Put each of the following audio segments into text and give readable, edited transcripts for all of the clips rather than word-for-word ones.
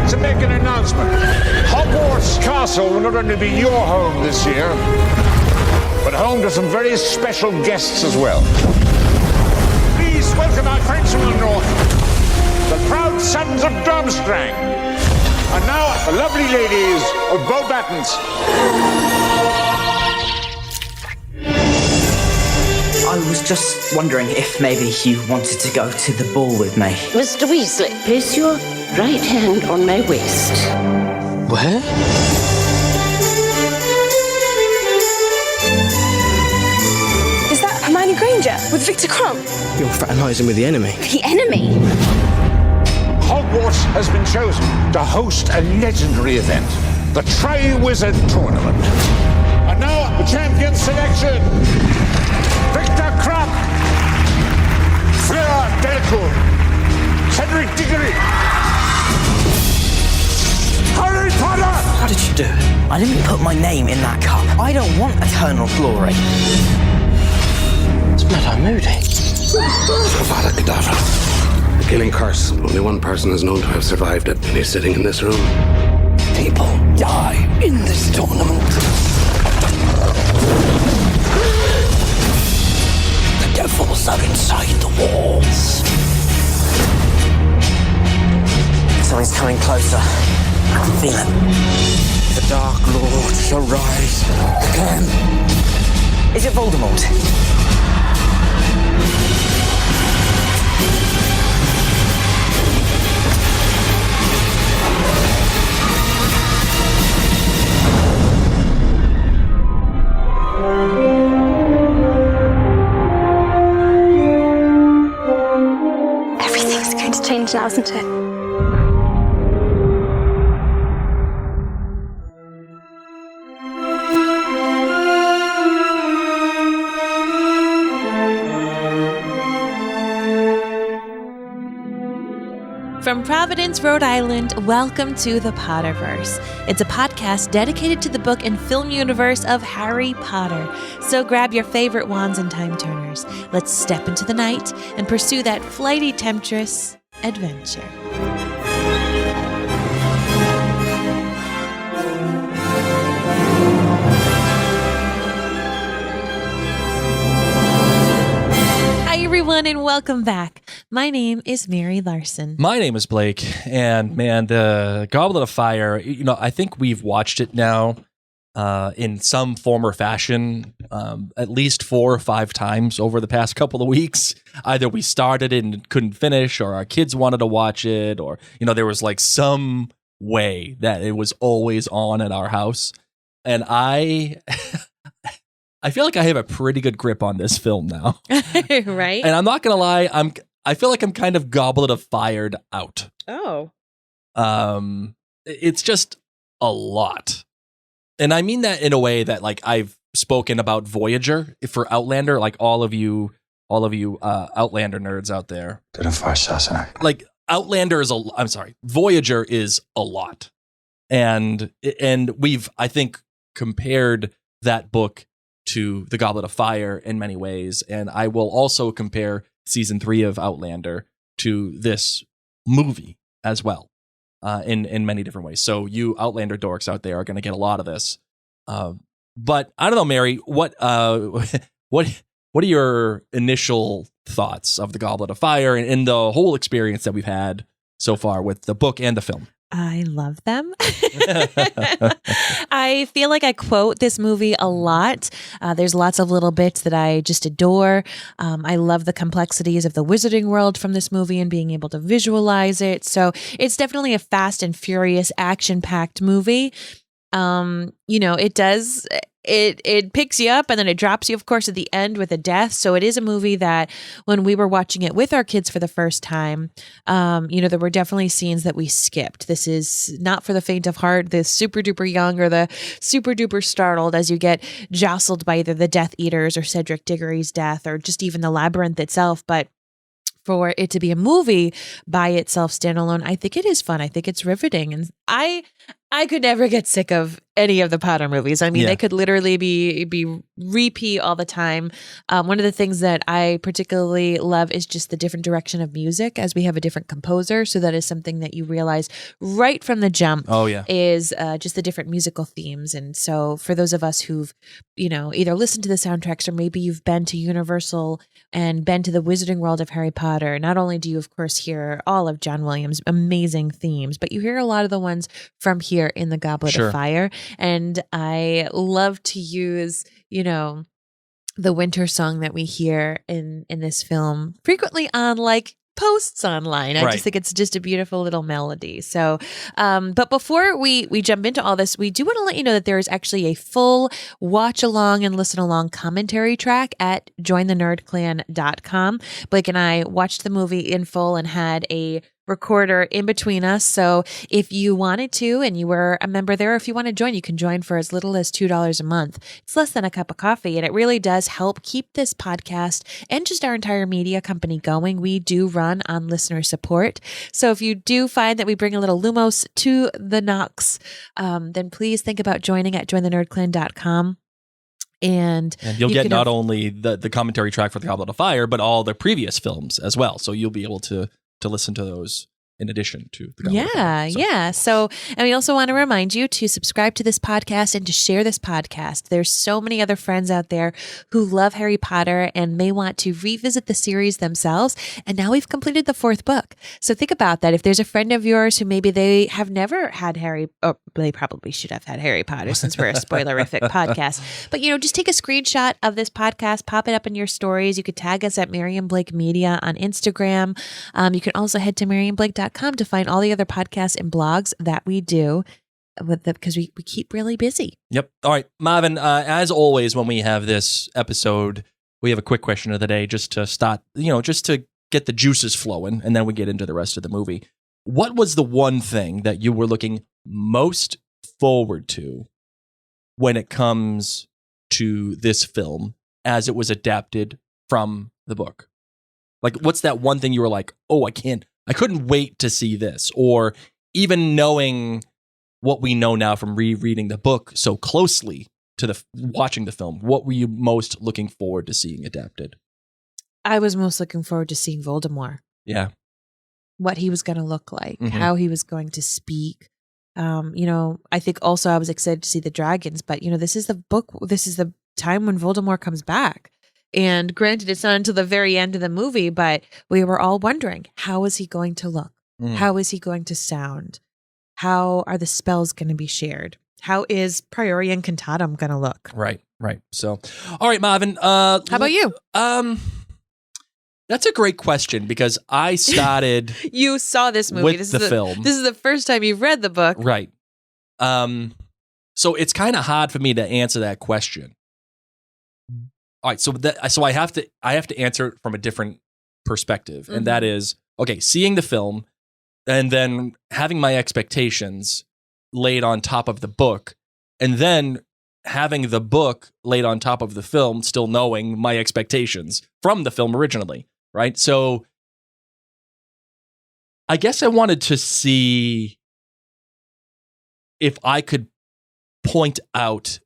like to make an announcement. Hogwarts Castle will not only be your home this year, but home to some very special guests as well. Please welcome our friends from the north, the proud sons of Durmstrang. And now, the lovely ladies of Beauxbatons. I was just wondering if maybe you wanted to go to the ball with me. Mr. Weasley, place your right hand on my waist. Where? Is that Hermione Granger with Victor Crumb? You're fraternising with the enemy. The enemy? Hogwarts has been chosen to host a legendary event, the Tri-Wizard Tournament. And now, the champion selection. Victor Crumb, Fleur Delcourt, Cedric Diggory, Harry Potter! How did you do it? I didn't put my name in that cup. I don't want eternal glory. It's blood moody. Avada Kedavra. The killing curse. Only one person is known to have survived it, and he's sitting in this room. People die in this tournament. The devils are inside the walls. Something's coming closer. I can feel it. The Dark Lord shall rise again. Is it Voldemort? Everything's going to change now, isn't it? From Providence, Rhode Island, welcome to the Potterverse. It's a podcast dedicated to the book and film universe of Harry Potter. So grab your favorite wands and time turners. Let's step into the night and pursue that flighty temptress adventure. Everyone, and welcome back. My name is Mary Larson. My name is Blake, and man, the Goblet of Fire, I think we've watched it now in some form or fashion at least 4 or 5 times over the past couple of weeks. Either we started it and couldn't finish, or our kids wanted to watch it, or, there was like some way that it was always on at our house. And I feel like I have a pretty good grip on this film now. Right? And I'm not going to lie, I feel like I'm kind of Goblet of Fired out. Oh. It's just a lot. And I mean that in a way that like I've spoken about Voyager for Outlander, like all of you Outlander nerds out there. Like Outlander is Voyager is a lot. And we've, I think, compared that book to The Goblet of Fire in many ways. And I will also compare season 3 of Outlander to this movie as well, in many different ways. So you Outlander dorks out there are going to get a lot of this. But I don't know, Mary, what are your initial thoughts of The Goblet of Fire and the whole experience that we've had so far with the book and the film? I love them. I feel like I quote this movie a lot. There's lots of little bits that I just adore. I love the complexities of the wizarding world from this movie and being able to visualize it. So it's definitely a fast and furious, action-packed movie. It picks you up and then it drops you, of course, at the end with a death. So it is a movie that when we were watching it with our kids for the first time, there were definitely scenes that we skipped. This is not for the faint of heart, the super duper young or the super duper startled as you get jostled by either the Death Eaters or Cedric Diggory's death or just even the labyrinth itself. But for it to be a movie by itself standalone, I think it is fun. I think it's riveting. I could never get sick of any of the Potter movies. I mean, Yeah. they could literally be repeat all the time. One of the things that I particularly love is just the different direction of music, as we have a different composer. So that is something that you realize right from the jump. Oh, yeah. Is just the different musical themes. And so for those of us who've, either listened to the soundtracks or maybe you've been to Universal and been to the Wizarding World of Harry Potter, not only do you, of course, hear all of John Williams' amazing themes, but you hear a lot of the ones from here in the Goblet Sure. of Fire. And I love to use, the winter song that we hear in this film frequently on posts online. I Right. just think it's just a beautiful little melody. So, but before we jump into all this, we do want to let you know that there is actually a full watch along and listen along commentary track at jointhenerdclan.com. Blake and I watched the movie in full and had a recorder in between us. So if you wanted to and you were a member there, if you want to join, you can join for as little as $2 a month. It's less than a cup of coffee, and it really does help keep this podcast and just our entire media company going. We do run on listener support. So if you do find that we bring a little Lumos to the Knox, then please think about joining at jointhenerdclan.com. And you'll you get can not only the commentary track for the Goblet of Fire, but all the previous films as well. So you'll be able to listen to those in addition to the Goblet of Fire. Yeah. So, and we also want to remind you to subscribe to this podcast and to share this podcast. There's so many other friends out there who love Harry Potter and may want to revisit the series themselves. And now we've completed the 4th book. So think about that. If there's a friend of yours who maybe they have never had they probably should have had Harry Potter since we're a spoilerific podcast. But, just take a screenshot of this podcast, pop it up in your stories. You could tag us at Miriam Blake Media on Instagram. You can also head to miriamblake.com to find all the other podcasts and blogs that we do because we keep really busy. Yep. All right, Marvin, as always, when we have this episode, we have a quick question of the day just to start, just to get the juices flowing, and then we get into the rest of the movie. What was the one thing that you were looking most forward to when it comes to this film as it was adapted from the book? Like, what's that one thing you were like, oh, I couldn't wait to see this? Or even knowing what we know now from rereading the book so closely to watching the film, what were you most looking forward to seeing adapted? I was most looking forward to seeing Voldemort. Yeah. What he was going to look like, Mhm. how he was going to speak. I think also I was excited to see the dragons, but this is the book. This is the time when Voldemort comes back. And granted, it's not until the very end of the movie, but we were all wondering, how is he going to look? Mm. How is he going to sound? How are the spells going to be shared? How is Priori Incantatem going to look? Right. So, all right, Marvin. How about you? That's a great question because I started You saw this movie. with This the is film. This is the first time you've read the book. Right. So it's kind of hard for me to answer that question. All right, so I have to answer it from a different perspective, and that is, okay, seeing the film and then having my expectations laid on top of the book, and then having the book laid on top of the film, still knowing my expectations from the film originally, right? So I guess I wanted to see if I could point out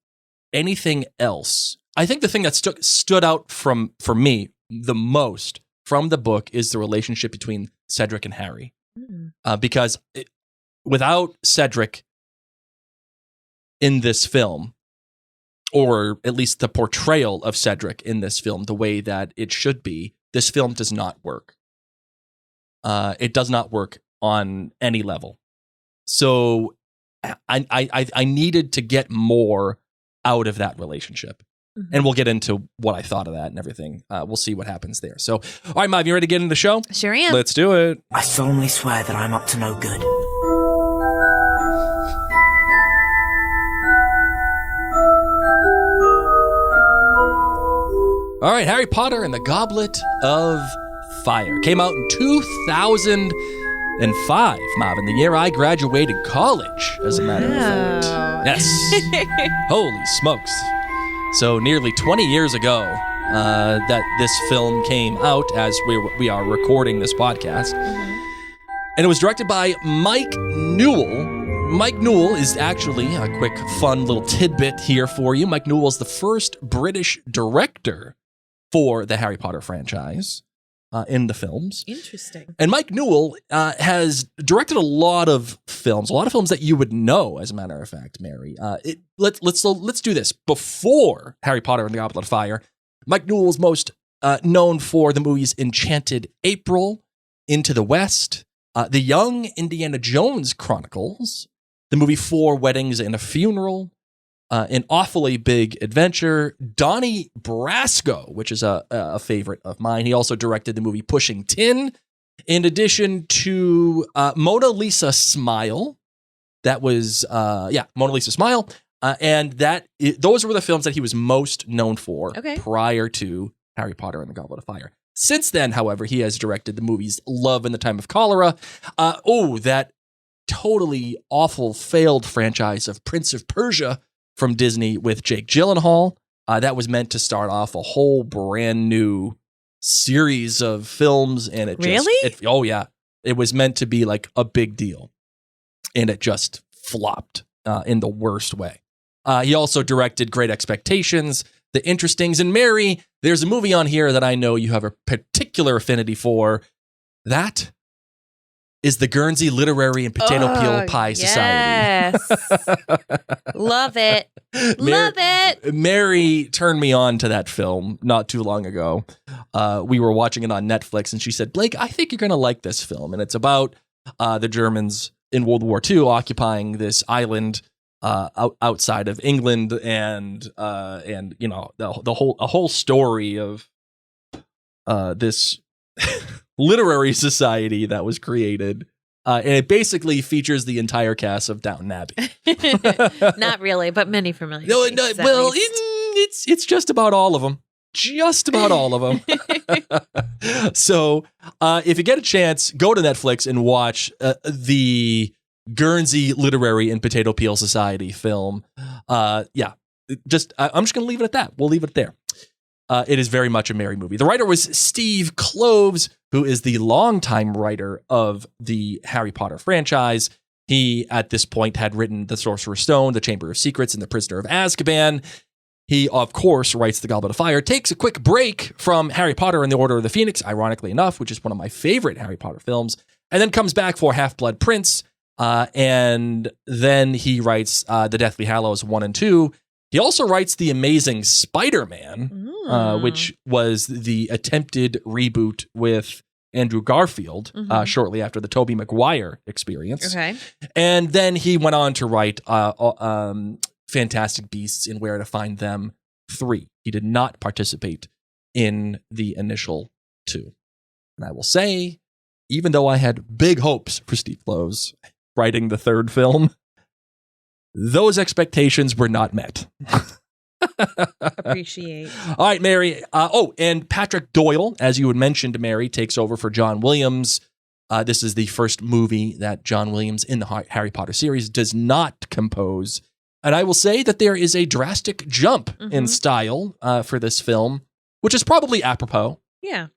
anything else. I think the thing that stood out for me the most from the book is the relationship between Cedric and Harry. Because without Cedric in this film, or at least the portrayal of Cedric in this film, the way that it should be, this film does not work. It does not work on any level. So I needed to get more out of that relationship. And we'll get into what I thought of that and everything. We'll see what happens there. So, all right, Mav, you ready to get into the show? Sure am. Let's do it. I solemnly swear that I'm up to no good. All right, Harry Potter and the Goblet of Fire came out in 2005, Marvin, the year I graduated college, as a matter of fact. Yes. Holy smokes. So nearly 20 years ago that this film came out as we are recording this podcast. And it was directed by Mike Newell Mike Newell is actually a quick, fun little tidbit here for you. Mike Newell is the first British director for the Harry Potter franchise in the films. Interesting. And Mike Newell has directed a lot of films that you would know, as a matter of fact, Mary. Let's do this. Before Harry Potter and the Goblet of Fire, Mike Newell is most known for the movies Enchanted April, Into the West, The Young Indiana Jones Chronicles, the movie Four Weddings and a Funeral, An Awfully Big Adventure, Donnie Brasco, which is a favorite of mine. He also directed the movie Pushing Tin, in addition to Mona Lisa Smile. That was, Mona Lisa Smile. And those were the films that he was most known for prior to Harry Potter and the Goblet of Fire. Since then, however, he has directed the movies Love in the Time of Cholera. That totally awful failed franchise of Prince of Persia from Disney with Jake Gyllenhaal. That was meant to start off a whole brand new series of films, and it was meant to be like a big deal, and it just flopped in the worst way. He also directed Great Expectations, The Interestings, and Mary, there's a movie on here that I know you have a particular affinity for. That is the Guernsey Literary and Potato Peel Pie Society. Yes. Love it. Love it. Mary turned me on to that film not too long ago. We were watching it on Netflix, and she said, Blake, I think you're going to like this film. And it's about the Germans in World War II occupying this island outside of England, and you know, a whole story of this literary society that was created, and it basically features the entire cast of Downton Abbey. Not really, but many familiar. No, well, it's just about all of them. Just about all of them. So, if you get a chance, go to Netflix and watch the Guernsey Literary and Potato Peel Society film. I'm just going to leave it at that. We'll leave it there. It is very much a Mary movie. The writer was Steve Kloves, who is the longtime writer of the Harry Potter franchise. He, at this point, had written The Sorcerer's Stone, The Chamber of Secrets, and The Prisoner of Azkaban. He, of course, writes The Goblet of Fire, takes a quick break from Harry Potter and the Order of the Phoenix, ironically enough, which is one of my favorite Harry Potter films, and then comes back for Half-Blood Prince, and then he writes The Deathly Hallows 1 and 2. He also writes The Amazing Spider-Man, which was the attempted reboot with Andrew Garfield shortly after the Tobey Maguire experience. Okay. And then he went on to write Fantastic Beasts and Where to Find Them 3. He did not participate in the initial 2. And I will say, even though I had big hopes for Steve Kloves writing the third film, those expectations were not met. Appreciate. All right, Mary. And Patrick Doyle, as you had mentioned, Mary, takes over for John Williams. This is the first movie that John Williams in the Harry Potter series does not compose. And I will say that there is a drastic jump in style for this film, which is probably apropos. Yeah.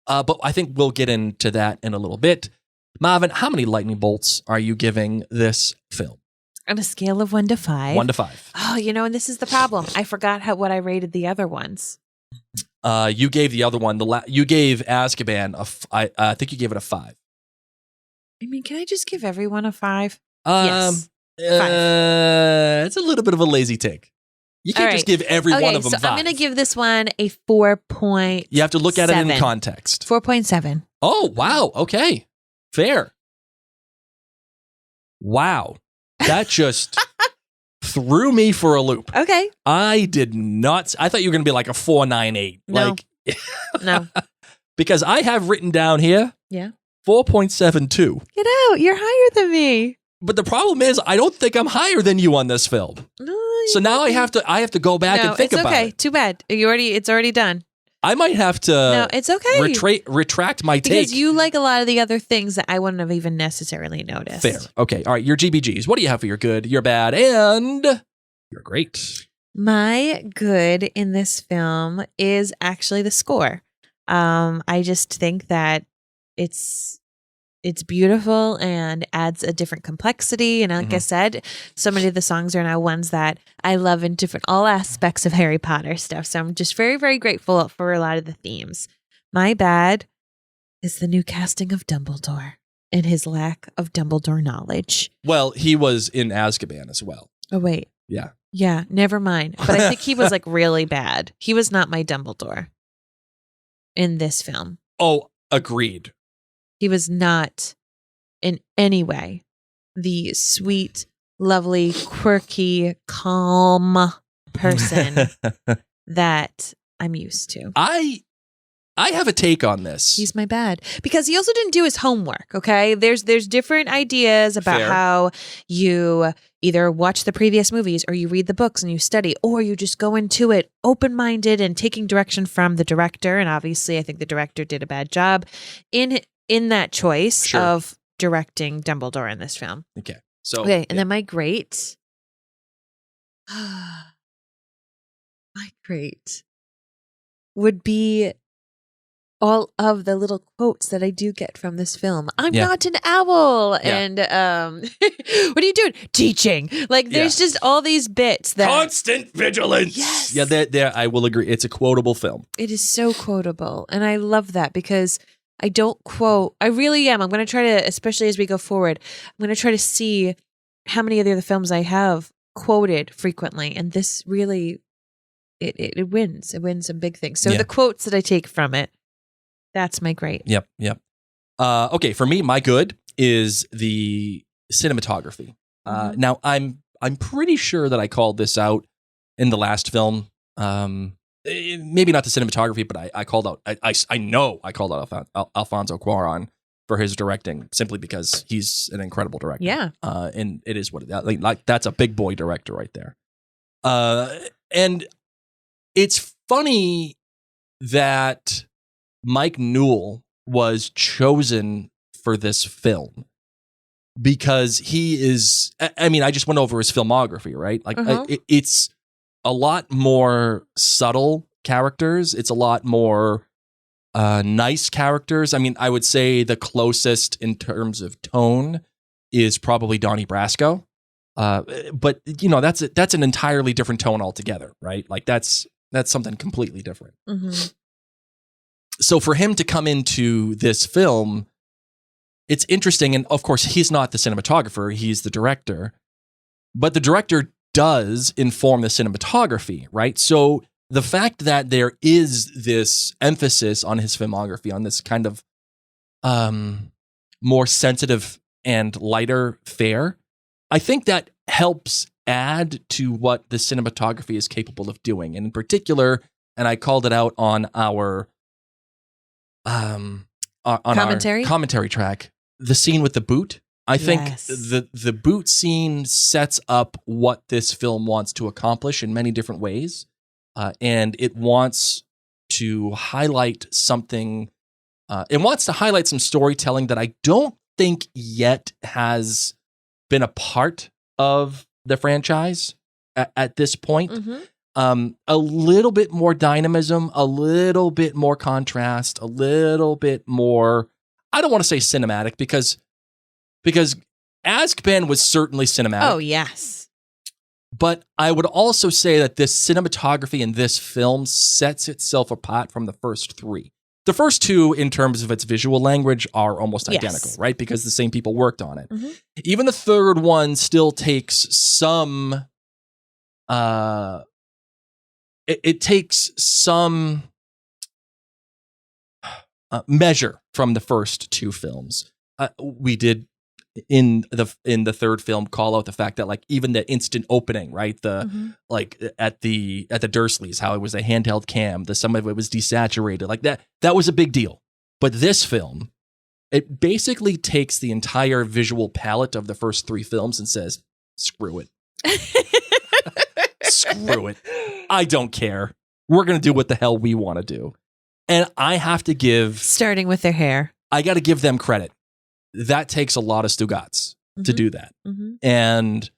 But I think we'll get into that in a little bit. Marvin, how many lightning bolts are you giving this film? On a scale of 1 to 5. 1 to 5. Oh, and this is the problem. I forgot what I rated the other ones. You gave the other one, you gave Azkaban I think you gave it a 5. I mean, can I just give everyone a 5? Yes. 5. It's a little bit of a lazy take. You can't just give every one of them 5. I'm going to give this one a 4.7. You have to look at it in context. 4.7. Oh, wow. Okay. Fair. Wow. That just threw me for a loop. Okay. I did not. I thought you were going to be like a 4.98. No. No. Because I have written down here 4.72. Get out. You're higher than me. But the problem is, I don't think I'm higher than you on this film. No, so now I have to go back and think about it. It's okay. Too bad. It's already done. I might have to No, it's okay. retract my take. Because you like a lot of the other things that I wouldn't have even necessarily noticed. Fair. Okay. All right. Your GBGs. What do you have for your good, your bad, and your great? My good in this film is actually the score. I just think that it's it's beautiful and adds a different complexity. And like I said, so many of the songs are now ones that I love in all aspects of Harry Potter stuff. So I'm just very, very grateful for a lot of the themes. My bad is the new casting of Dumbledore and his lack of Dumbledore knowledge. Well, he was in Azkaban as well. Oh, wait. Yeah. Yeah, never mind. But I think he was like really bad. He was not my Dumbledore in this film. Oh, agreed. He was not in any way the sweet, lovely, quirky, calm person that I'm used to. I have a take on this. He's my bad because he also didn't do his homework. Okay, there's different ideas about Fair. how you either watch the previous movies or you read the books and you study, or you just go into it open-minded and taking direction from the director. And obviously, I think the director did a bad job in that choice of directing Dumbledore in this film. Okay, so and then my great would be all of the little quotes that I do get from this film. I'm not an owl. And what are you doing? Teaching. Like there's just all these bits that constant vigilance. Yes. Yeah, there I will agree. It's a quotable film. It is so quotable. And I love that because I don't quote. I really am. I'm going to try to, especially as we go forward, I'm going to try to see how many of the other films I have quoted frequently. And this really, it wins. It wins some big things. So the quotes that I take from it, that's my great. Yep. Okay, for me, my good is the cinematography. Now, I'm pretty sure that I called this out in the last film. Maybe not the cinematography, but I called out. I know I called out Alfonso Cuarón for his directing simply because he's an incredible director. Yeah, and it is what like that's a big boy director right there. And it's funny that Mike Newell was chosen for this film because he is, I mean, I just went over his filmography, right? Like it's a lot more subtle characters. It's a lot more nice characters. I mean, I would say the closest in terms of tone is probably Donnie Brasco. But you know, that's an entirely different tone altogether, right? Like that's something completely different. So for him to come into this film, it's interesting. And of course, he's not the cinematographer, he's the director. But the director does inform the cinematography, right? So the fact that there is this emphasis on his filmography, on this kind of more sensitive and lighter fare, I think that helps add to what the cinematography is capable of doing. And in particular, and I called it out on our commentary track, the scene with the boot. I think the boot scene sets up what this film wants to accomplish in many different ways. And it wants to highlight something. It wants to highlight some storytelling that I don't think yet has been a part of the franchise at this point. A little bit more dynamism, a little bit more contrast, a little bit more, I don't want to say cinematic because Azkaban was certainly cinematic. Oh, yes. But I would also say that this cinematography in this film sets itself apart from the first three. The first two, in terms of its visual language, are almost identical, right? Because the same people worked on it. Even the third one still takes some... It takes some measure from the first two films. We did in the third film call out the fact that like even the instant opening, right? Like at the Dursleys, how it was a handheld cam, some of it was desaturated, like that was a big deal. But this film, it basically takes the entire visual palette of the first three films and says, screw it. Screw it. I don't care. We're going to do what the hell we want to do. And I have to give... Starting with their hair. I got to give them credit. That takes a lot of Stugotz to do that. And,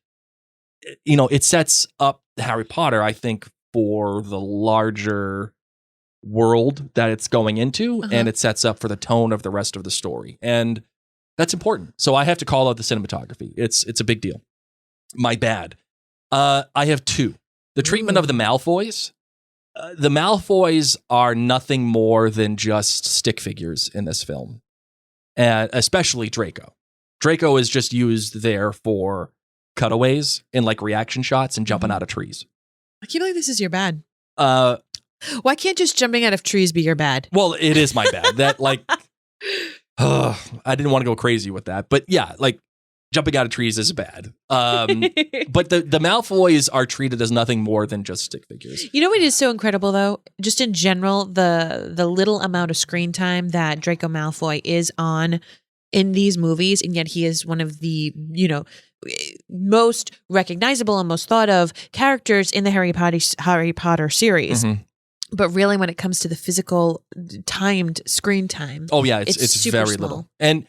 you know, it sets up Harry Potter, I think, for the larger world that it's going into. And it sets up for the tone of the rest of the story. And That's important. So I have to call out the cinematography. It's a big deal. My bad. I have two. The treatment of the Malfoys. The Malfoys are nothing more than just stick figures in this film, and especially Draco. Draco is just used there for cutaways and like reaction shots and jumping out of trees. I can't believe this is your bad. Why can't just jumping out of trees be your bad? Well, it is my bad. That like, I didn't want to go crazy with that, but yeah, like jumping out of trees is bad. But the Malfoys are treated as nothing more than just stick figures. You know what is so incredible though? Just in general, the little amount of screen time that Draco Malfoy is on in these movies, and yet he is one of the, most recognizable and most thought of characters in the Harry Potter series. Mm-hmm. But really, when it comes to the physical timed screen time, oh yeah, it's super very small. little. And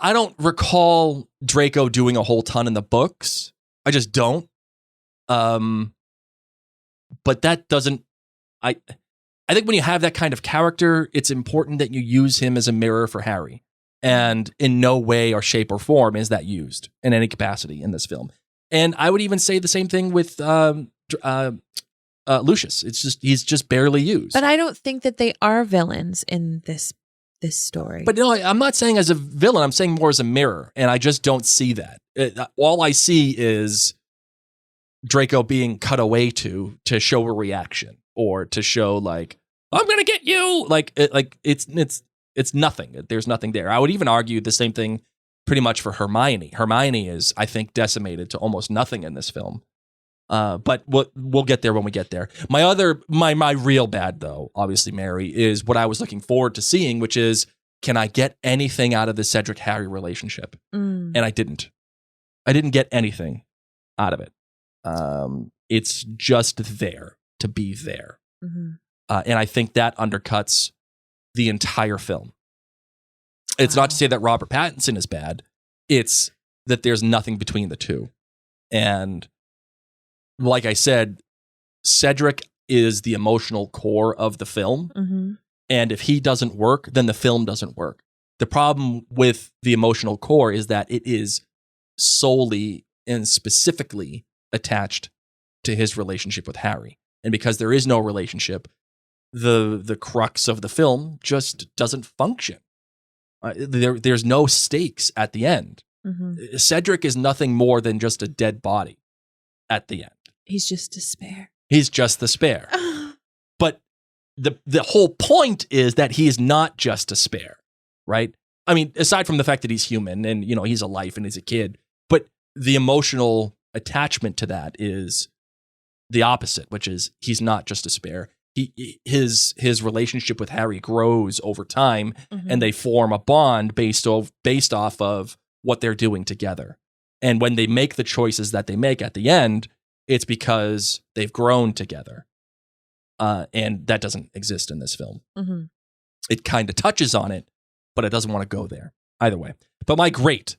I don't recall Draco doing a whole ton in the books. I just don't. But that doesn't. I think when you have that kind of character, it's important that you use him as a mirror for Harry. And in no way or shape or form is that used in any capacity in this film. And I would even say the same thing with Lucius. He's just barely used. But I don't think that they are villains in this story. But I'm not saying as a villain. I'm saying more as a mirror, and I just don't see that. All I see is Draco being cut away to show a reaction or to show like, I'm gonna get you. It's nothing. There's nothing there. I would even argue the same thing pretty much for Hermione. Hermione is, I think, decimated to almost nothing in this film. But we'll get there when we get there. My real bad, though, obviously, Mary, is what I was looking forward to seeing, which is, can I get anything out of the Cedric-Harry relationship? And I didn't. I didn't get anything out of it. It's just there to be there. Mm-hmm. And I think that undercuts the entire film. It's not to say that Robert Pattinson is bad. It's that there's nothing between the two. And like I said, Cedric is the emotional core of the film. Mm-hmm. And if he doesn't work, then the film doesn't work. The problem with the emotional core is that it is solely and specifically attached to his relationship with Harry. And because there is no relationship, the crux of the film just doesn't function. There's no stakes at the end. Mm-hmm. Cedric is nothing more than just a dead body at the end. He's just despair. He's just the spare. But the whole point is that he is not just a spare, right? I mean, aside from the fact that he's human and, he's a life and he's a kid, but the emotional attachment to that is the opposite, which is he's not just a spare. His relationship with Harry grows over time, Mm-hmm. and they form a bond based off of what they're doing together. And when they make the choices that they make at the end, it's because they've grown together. And that doesn't exist in this film. Mm-hmm. It kind of touches on it, but it doesn't want to go there either way. But my great,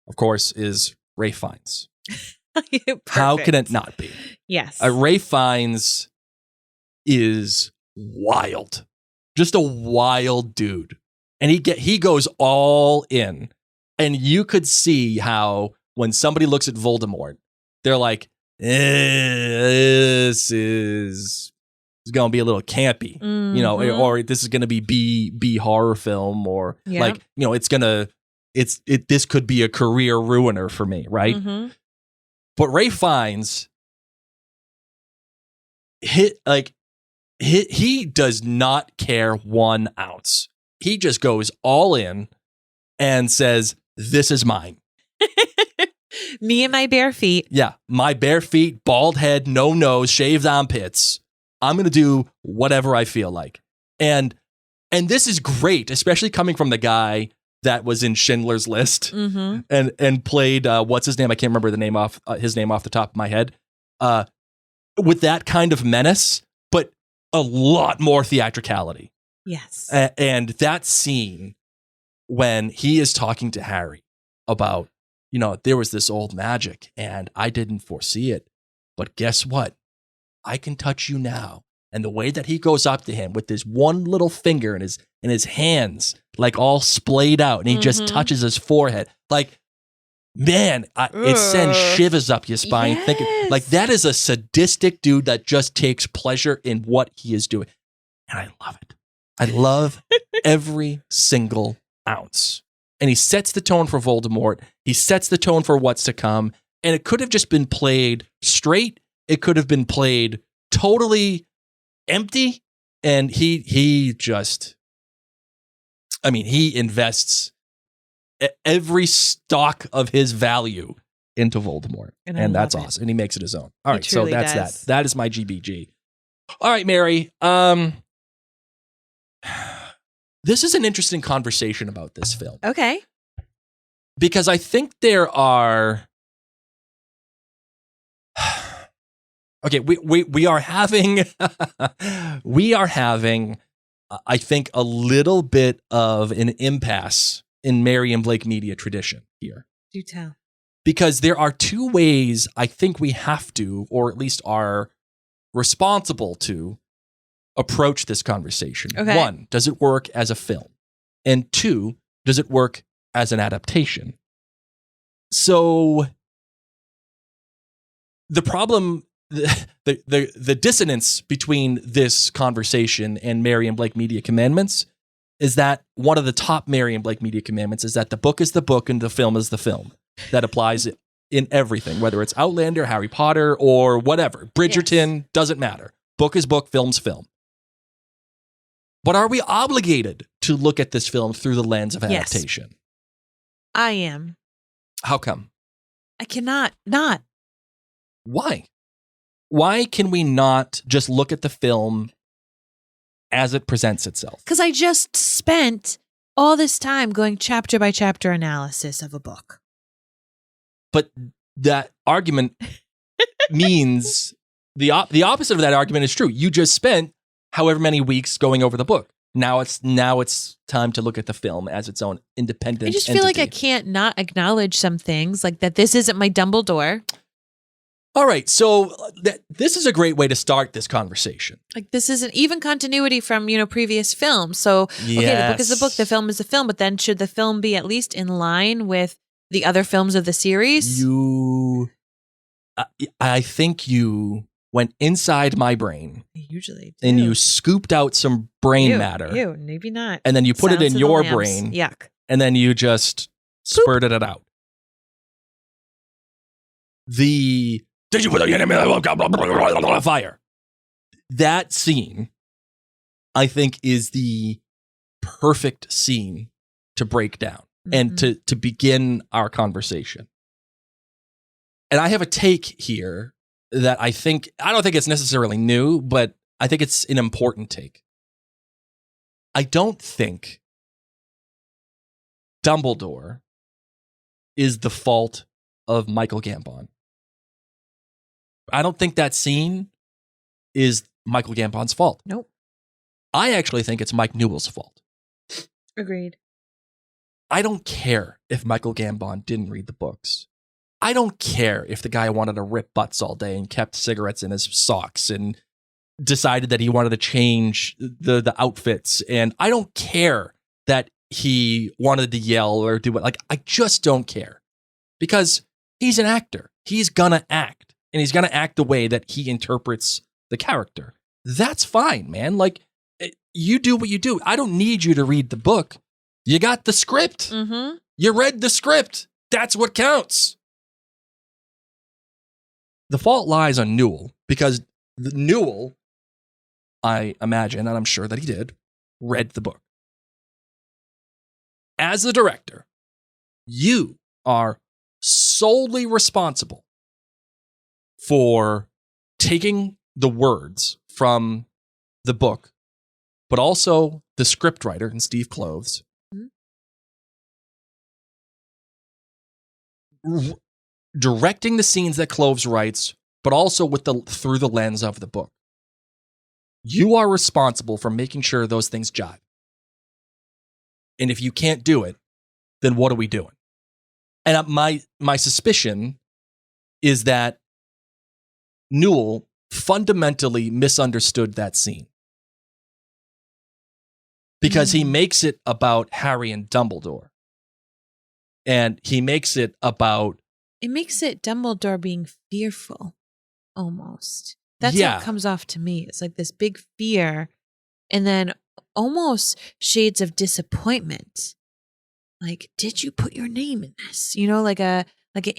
of course, is Ralph Fiennes. How can it not be? Yes. Ralph Fiennes is wild, just a wild dude, and he goes all in, and you could see how when somebody looks at Voldemort, they're like, this is gonna be a little campy, Mm-hmm. or this is gonna be B horror film, or Yeah. this could be a career ruiner for me, right? Mm-hmm. But Ralph Fiennes he does not care 1 ounce. He just goes all in and says, this is mine. Me and my bare feet. Yeah, my bare feet, bald head, no nose, shaved armpits. I'm going to do whatever I feel like. And this is great, especially coming from the guy that was in Schindler's List Mm-hmm. and played, what's his name? I can't remember his name off the top of my head. With that kind of menace, but a lot more theatricality. Yes. And that scene when he is talking to Harry about, there was this old magic and I didn't foresee it, but guess what? I can touch you now And the way that he goes up to him with this one little finger in his hands, like all splayed out, and he just touches his forehead. Like, man, it sends shivers up your spine. Yes. Thinking, like, that is a sadistic dude that just takes pleasure in what he is doing. And I love it. I love every single ounce. And he sets the tone for Voldemort. He sets the tone for what's to come. And it could have just been played straight. It could have been played totally empty. And he just, I mean, he invests every stock of his value into Voldemort. And that's awesome. And he makes it his own. All right, so that's that. That is my GBG. All right, Mary. This is an interesting conversation about this film. Okay. Because I think there are... Okay, we are having... we are having, I think, a little bit of an impasse in Mary and Blake media tradition here. Do tell. Because there are two ways I think we have to, or at least are responsible to, approach this conversation. Okay. 1, does it work as a film? And 2, does it work as an adaptation? So the problem, the dissonance between this conversation and Mary and Blake Media Commandments is that one of the top Mary and Blake Media Commandments is that the book is the book and the film is the film. That applies in everything, whether it's Outlander, Harry Potter, or whatever. Bridgerton, doesn't matter. Book is book, film's film. But are we obligated to look at this film through the lens of adaptation? Yes. I am. How come? I cannot not. Why? Why can we not just look at the film as it presents itself? Because I just spent all this time going chapter by chapter analysis of a book. But that argument means the opposite of that argument is true. You just spent however many weeks going over the book. Now it's time to look at the film as its own independent I just feel like entity. I can't not acknowledge some things, like that this isn't my Dumbledore. All right, so this is a great way to start this conversation. Like this isn't even continuity from, previous films. So, okay, the book is the book, the film is the film, but then should the film be at least in line with the other films of the series? I think you went inside my brain. I usually do. And you scooped out some brain matter. Maybe not. And then you put it in Silence of the your Lambs. brain. Yuck. And then you just spurted it out. Did you put the enemy on fire? That scene, I think, is the perfect scene to break down and to begin our conversation. And I have a take here that I don't think it's necessarily new, but I think it's an important take. I don't think Dumbledore is the fault of Michael Gambon. I don't think that scene is Michael Gambon's fault. Nope. I actually think it's Mike Newell's fault. Agreed. I don't care if Michael Gambon didn't read the books. I don't care if the guy wanted to rip butts all day and kept cigarettes in his socks and decided that he wanted to change the outfits. And I don't care that he wanted to yell or do it. Like, I just don't care. Because he's an actor. He's gonna act. And he's gonna act the way that he interprets the character. That's fine, man. Like, you do what you do. I don't need you to read the book. You got the script. Mm-hmm. You read the script. That's what counts. The fault lies on Newell because Newell, I imagine, and I'm sure that he did, read the book. As the director, you are solely responsible for taking the words from the book, but also the scriptwriter and Steve Kloves, directing the scenes that Kloves writes, but also through the lens of the book. You are responsible for making sure those things jive. And if you can't do it, then what are we doing? And my suspicion is that Newell fundamentally misunderstood that scene. Because he makes it about Harry and Dumbledore. And he makes it about... It makes it Dumbledore being fearful, almost. That's Yeah. what comes off to me. It's like this big fear, and then almost shades of disappointment. Like, did you put your name in this? You know, like an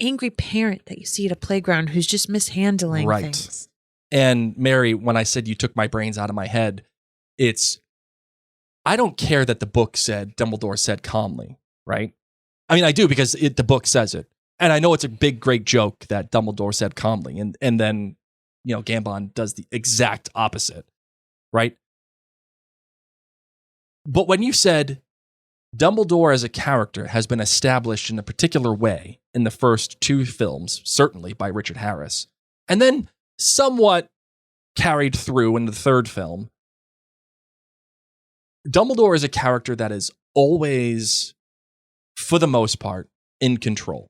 angry parent that you see at a playground who's just mishandling things. And Mary, when I said you took my brains out of my head, it's... I don't care that the book said, Dumbledore said calmly, right? I mean, I do because the book says it. And I know it's a big, great joke that Dumbledore said calmly. And then, Gambon does the exact opposite, right? But when you said Dumbledore as a character has been established in a particular way in the first 2 films, certainly by Richard Harris, and then somewhat carried through in the 3rd film, Dumbledore is a character that is always, for the most part, in control.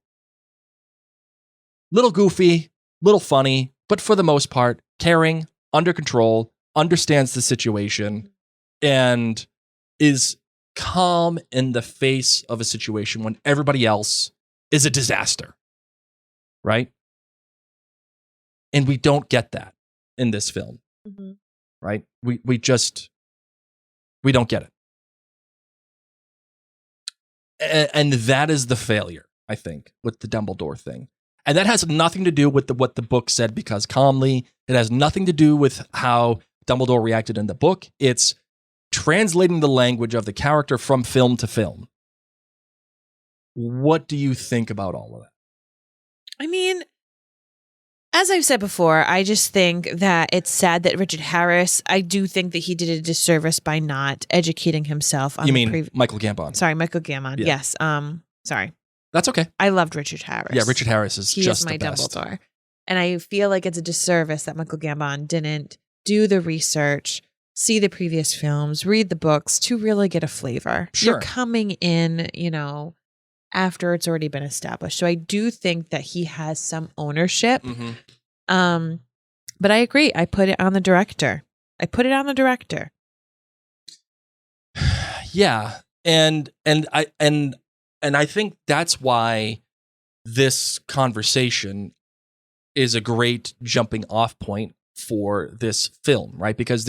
Little goofy, little funny, but for the most part, caring, under control, understands the situation, and is calm in the face of a situation when everybody else is a disaster. Right? And we don't get that in this film. Mm-hmm. Right? We don't get it. And that is the failure, I think, with the Dumbledore thing. And that has nothing to do with what the book said because calmly. It has nothing to do with how Dumbledore reacted in the book. It's translating the language of the character from film to film. What do you think about all of that? I mean, as I've said before, I just think that it's sad that Richard Harris, I do think that he did a disservice by not educating himself on Michael Gambon? Sorry, Michael Gambon. Yeah. Yes. Sorry. That's okay. I loved Richard Harris. Yeah, Richard Harris is just my the best. Dumbledore. And I feel like it's a disservice that Michael Gambon didn't do the research, see the previous films, read the books to really get a flavor. Sure. You're coming in, after it's already been established. So I do think that he has some ownership. Mm-hmm. But I agree. I put it on the director. Yeah. And I think that's why this conversation is a great jumping off point for this film, right? Because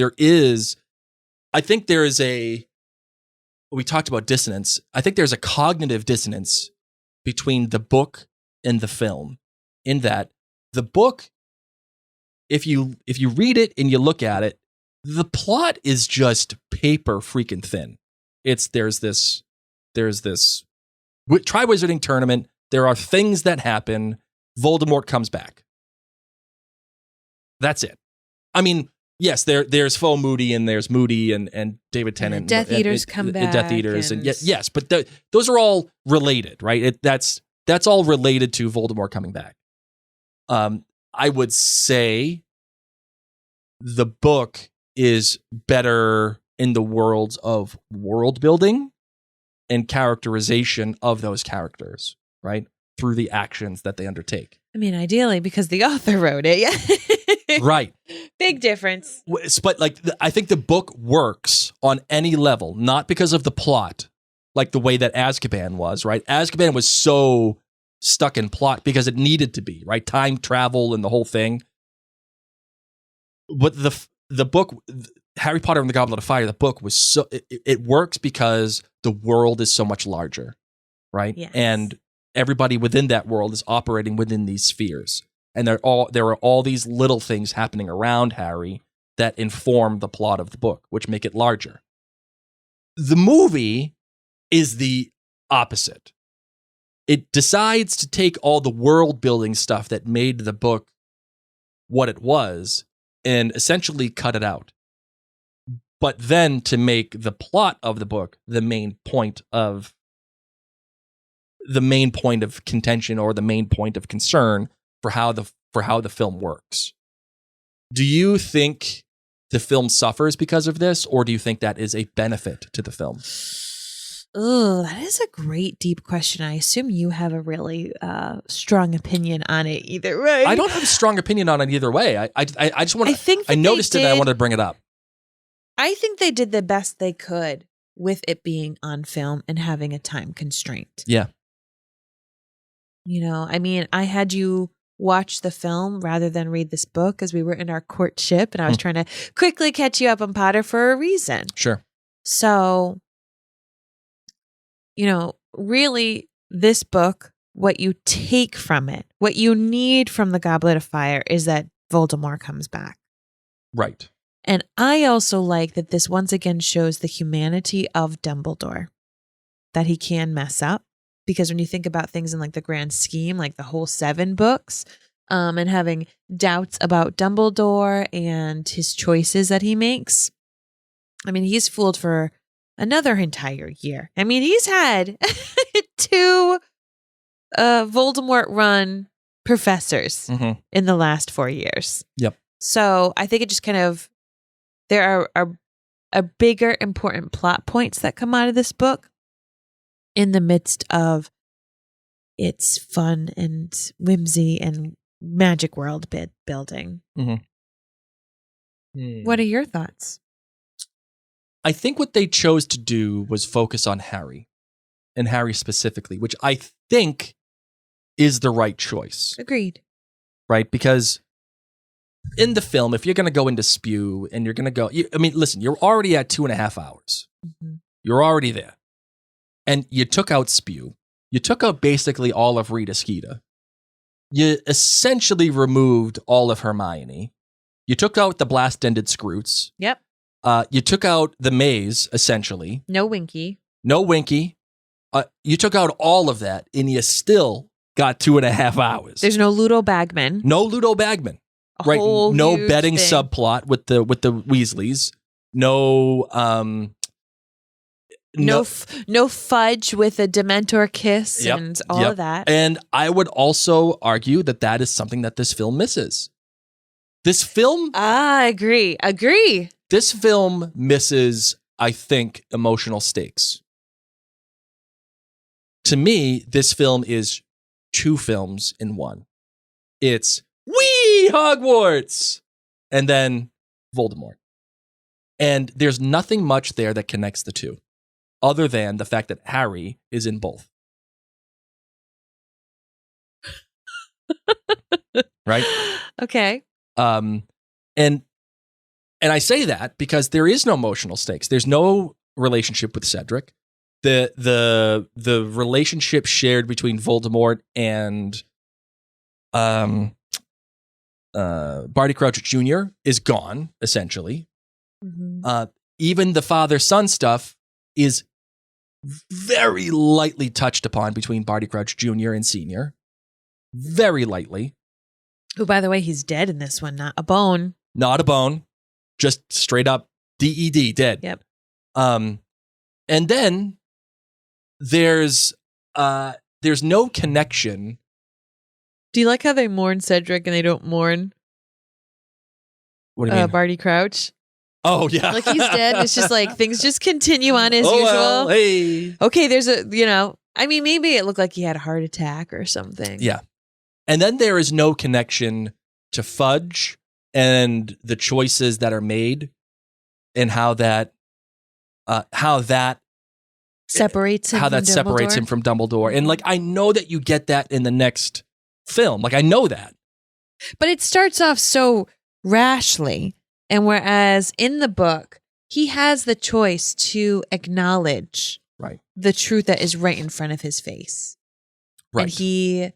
we talked about dissonance. I think there's a cognitive dissonance between the book and the film, in that the book, if you read it and you look at it, the plot is just paper freaking thin. There's this Triwizarding tournament. There are things that happen. Voldemort comes back. That's it. I mean, yes, there's Faux Moody and there's Moody and David Tennant. And Death Eaters come back. Death Eaters and yes, but those are all related, right? That's all related to Voldemort coming back. I would say the book is better in the worlds of world building and characterization of those characters, right? Through the actions that they undertake. I mean, ideally, because the author wrote it. Yeah. Right. Big difference. But I think the book works on any level, not because of the plot, like the way that Azkaban was, right? Azkaban was so stuck in plot because it needed to be, right? Time travel and the whole thing. But the book, Harry Potter and the Goblet of Fire, the book was it works because the world is so much larger, right? Yes. And everybody within that world is operating within these spheres. And there are all these little things happening around Harry that inform the plot of the book, which make it larger. The movie is the opposite. It decides to take all the world building stuff that made the book what it was and essentially cut it out. But then to make the plot of the book the main point of contention or the main point of concern for how the film works. Do you think the film suffers because of this, or do you think that is a benefit to the film? Oh, that is a great deep question. I assume you have a really strong opinion on it either way. I don't have a strong opinion on it either way. I just want to. I noticed it and I wanted to bring it up. I think they did the best they could with it being on film and having a time constraint. Yeah. You know, I mean, I had you watch the film rather than read this book because we were in our courtship and I was trying to quickly catch you up on Potter for a reason. Sure. So, you know, really this book, what you take from it, what you need from the Goblet of Fire is that Voldemort comes back. Right. And I also like that this once again shows the humanity of Dumbledore, that he can mess up. Because when you think about things in like the grand scheme, like the whole 7 books, and having doubts about Dumbledore and his choices that he makes, I mean, he's fooled for another entire year. I mean, he's had 2 Voldemort run professors in the last 4 years. Yep. So I think it just kind of, there are bigger important plot points that come out of this book in the midst of its fun and whimsy and magic world building. What are your thoughts? I think what they chose to do was focus on Harry, and Harry specifically, which I think is the right choice. Agreed. Right? Because in the film, if you're going to go into Spew and you're going to go, listen, you're already at 2.5 hours. You're already there. And you took out Spew. You took out basically all of Rita Skeeter. You essentially removed all of Hermione. You took out the blast-ended Scroots. Yep. You took out the maze, essentially. No Winky. No Winky. You took out all of that, and you still got 2.5 hours. There's no Ludo Bagman. No Ludo Bagman. Right. No betting subplot with the Weasleys. No no fudge with a Dementor kiss and all of that. And I would also argue that is something that this film misses. This film... I agree. This film misses, I think, emotional stakes. To me, this film is 2 films in one. It's Whee! Hogwarts! And then Voldemort. And there's nothing much there that connects the two, other than the fact that Harry is in both. Right? Okay. And I say that because there is no emotional stakes. There's no relationship with Cedric. The relationship shared between Voldemort and Barty Crouch Jr. is gone, essentially. Even the father-son stuff is very lightly touched upon between Barty Crouch Jr. and Sr. Very lightly. Who, by the way, he's dead in this one, not a bone. Not a bone. Just straight up DED, dead. Yep. And then there's no connection. Do you like how they mourn Cedric and they don't mourn what do you mean? Barty Crouch? Oh, yeah. Like he's dead. It's just like things just continue on as usual. Well, hey. Okay, there's maybe it looked like he had a heart attack or something. Yeah. And then there is no connection to Fudge and the choices that are made and how that separates him from Dumbledore. And like, I know that you get that in the next film. Like, I know that. But it starts off so rashly. And whereas in the book, he has the choice to acknowledge the truth that is right in front of his face. Right. And he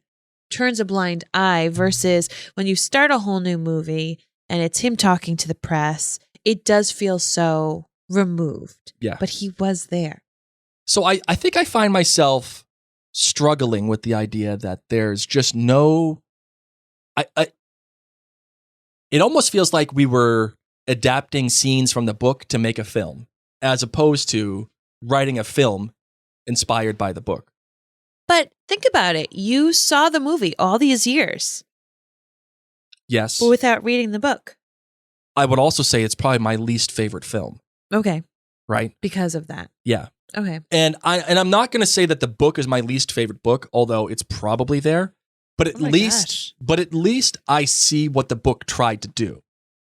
turns a blind eye versus when you start a whole new movie and it's him talking to the press, it does feel so removed. Yeah. But he was there. So I think I find myself struggling with the idea that there's just no... It almost feels like we were adapting scenes from the book to make a film, as opposed to writing a film inspired by the book. But think about it. You saw the movie all these years. Yes. But without reading the book. I would also say it's probably my least favorite film. Okay. Right? Because of that. Yeah. Okay. And I'm not going to say that the book is my least favorite book, although it's probably there. But at least I see what the book tried to do.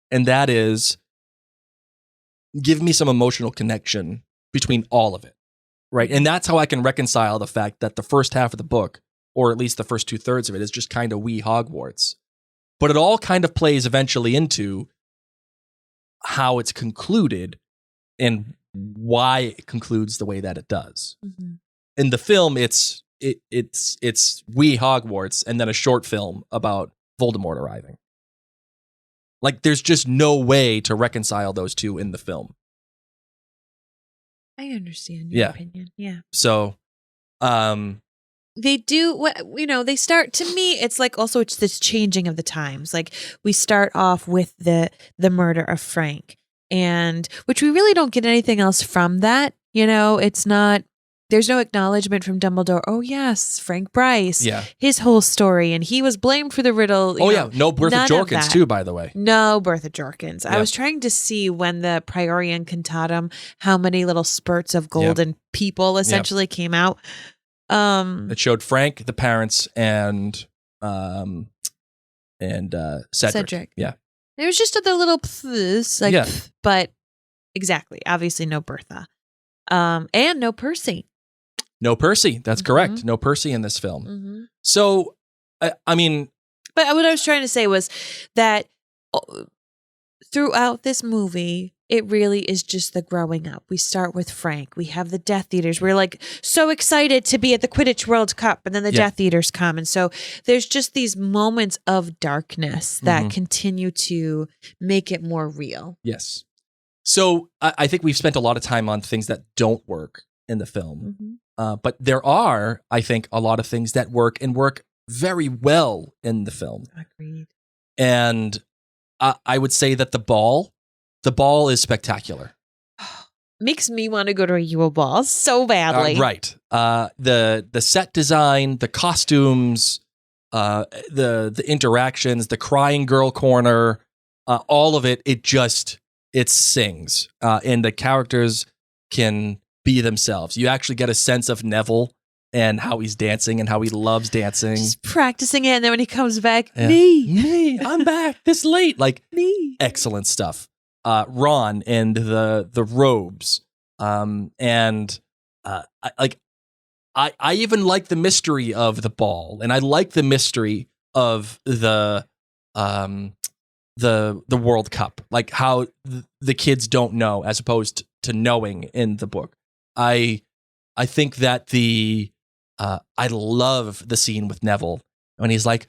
And that is give me some emotional connection between all of it. Right. And that's how I can reconcile the fact that the first half of the book, or at least the first 2/3 of it, is just kind of wee Hogwarts. But it all kind of plays eventually into how it's concluded and why it concludes the way that it does. Mm-hmm. In the film, it's wee Hogwarts and then a short film about Voldemort arriving. Like, there's just no way to reconcile those two in the film. I understand your opinion. Yeah. So, they do what, they start, to me, it's like also it's this changing of the times. Like, we start off with the murder of Frank, and which we really don't get anything else from that. It's not, there's no acknowledgement from Dumbledore. Oh yes, Frank Bryce, his whole story, and he was blamed for the riddle. No Bertha Jorkins too, by the way. No Bertha Jorkins. I was trying to see when the Priorian Cantatum, how many little spurts of golden people essentially came out. It showed Frank, the parents, and Cedric. Yeah. There was just other little but exactly, obviously no Bertha. And no Percy. No Percy. That's correct. No Percy in this film. Mm-hmm. So, I mean, but what I was trying to say was that throughout this movie, it really is just the growing up. We start with Frank. We have the Death Eaters. We're like so excited to be at the Quidditch World Cup, and then the Death Eaters come. And so there's just these moments of darkness that continue to make it more real. Yes. So I think we've spent a lot of time on things that don't work in the film. But there are, I think, a lot of things that work and work very well in the film. Agreed. And I would say that the ball is spectacular. Makes me want to go to a Yule Ball so badly. Right. The set design, the costumes, the interactions, the crying girl corner, all of it, it sings. And the characters can be themselves. You actually get a sense of Neville and how he's dancing and how he loves dancing. Just practicing it, and then when he comes back, me, I'm back this late. Like, me. Excellent stuff. Ron and the robes. I even like the mystery of the ball, and I like the mystery of the World Cup, like how the kids don't know as opposed to knowing in the book. I think that I love the scene with Neville when he's like,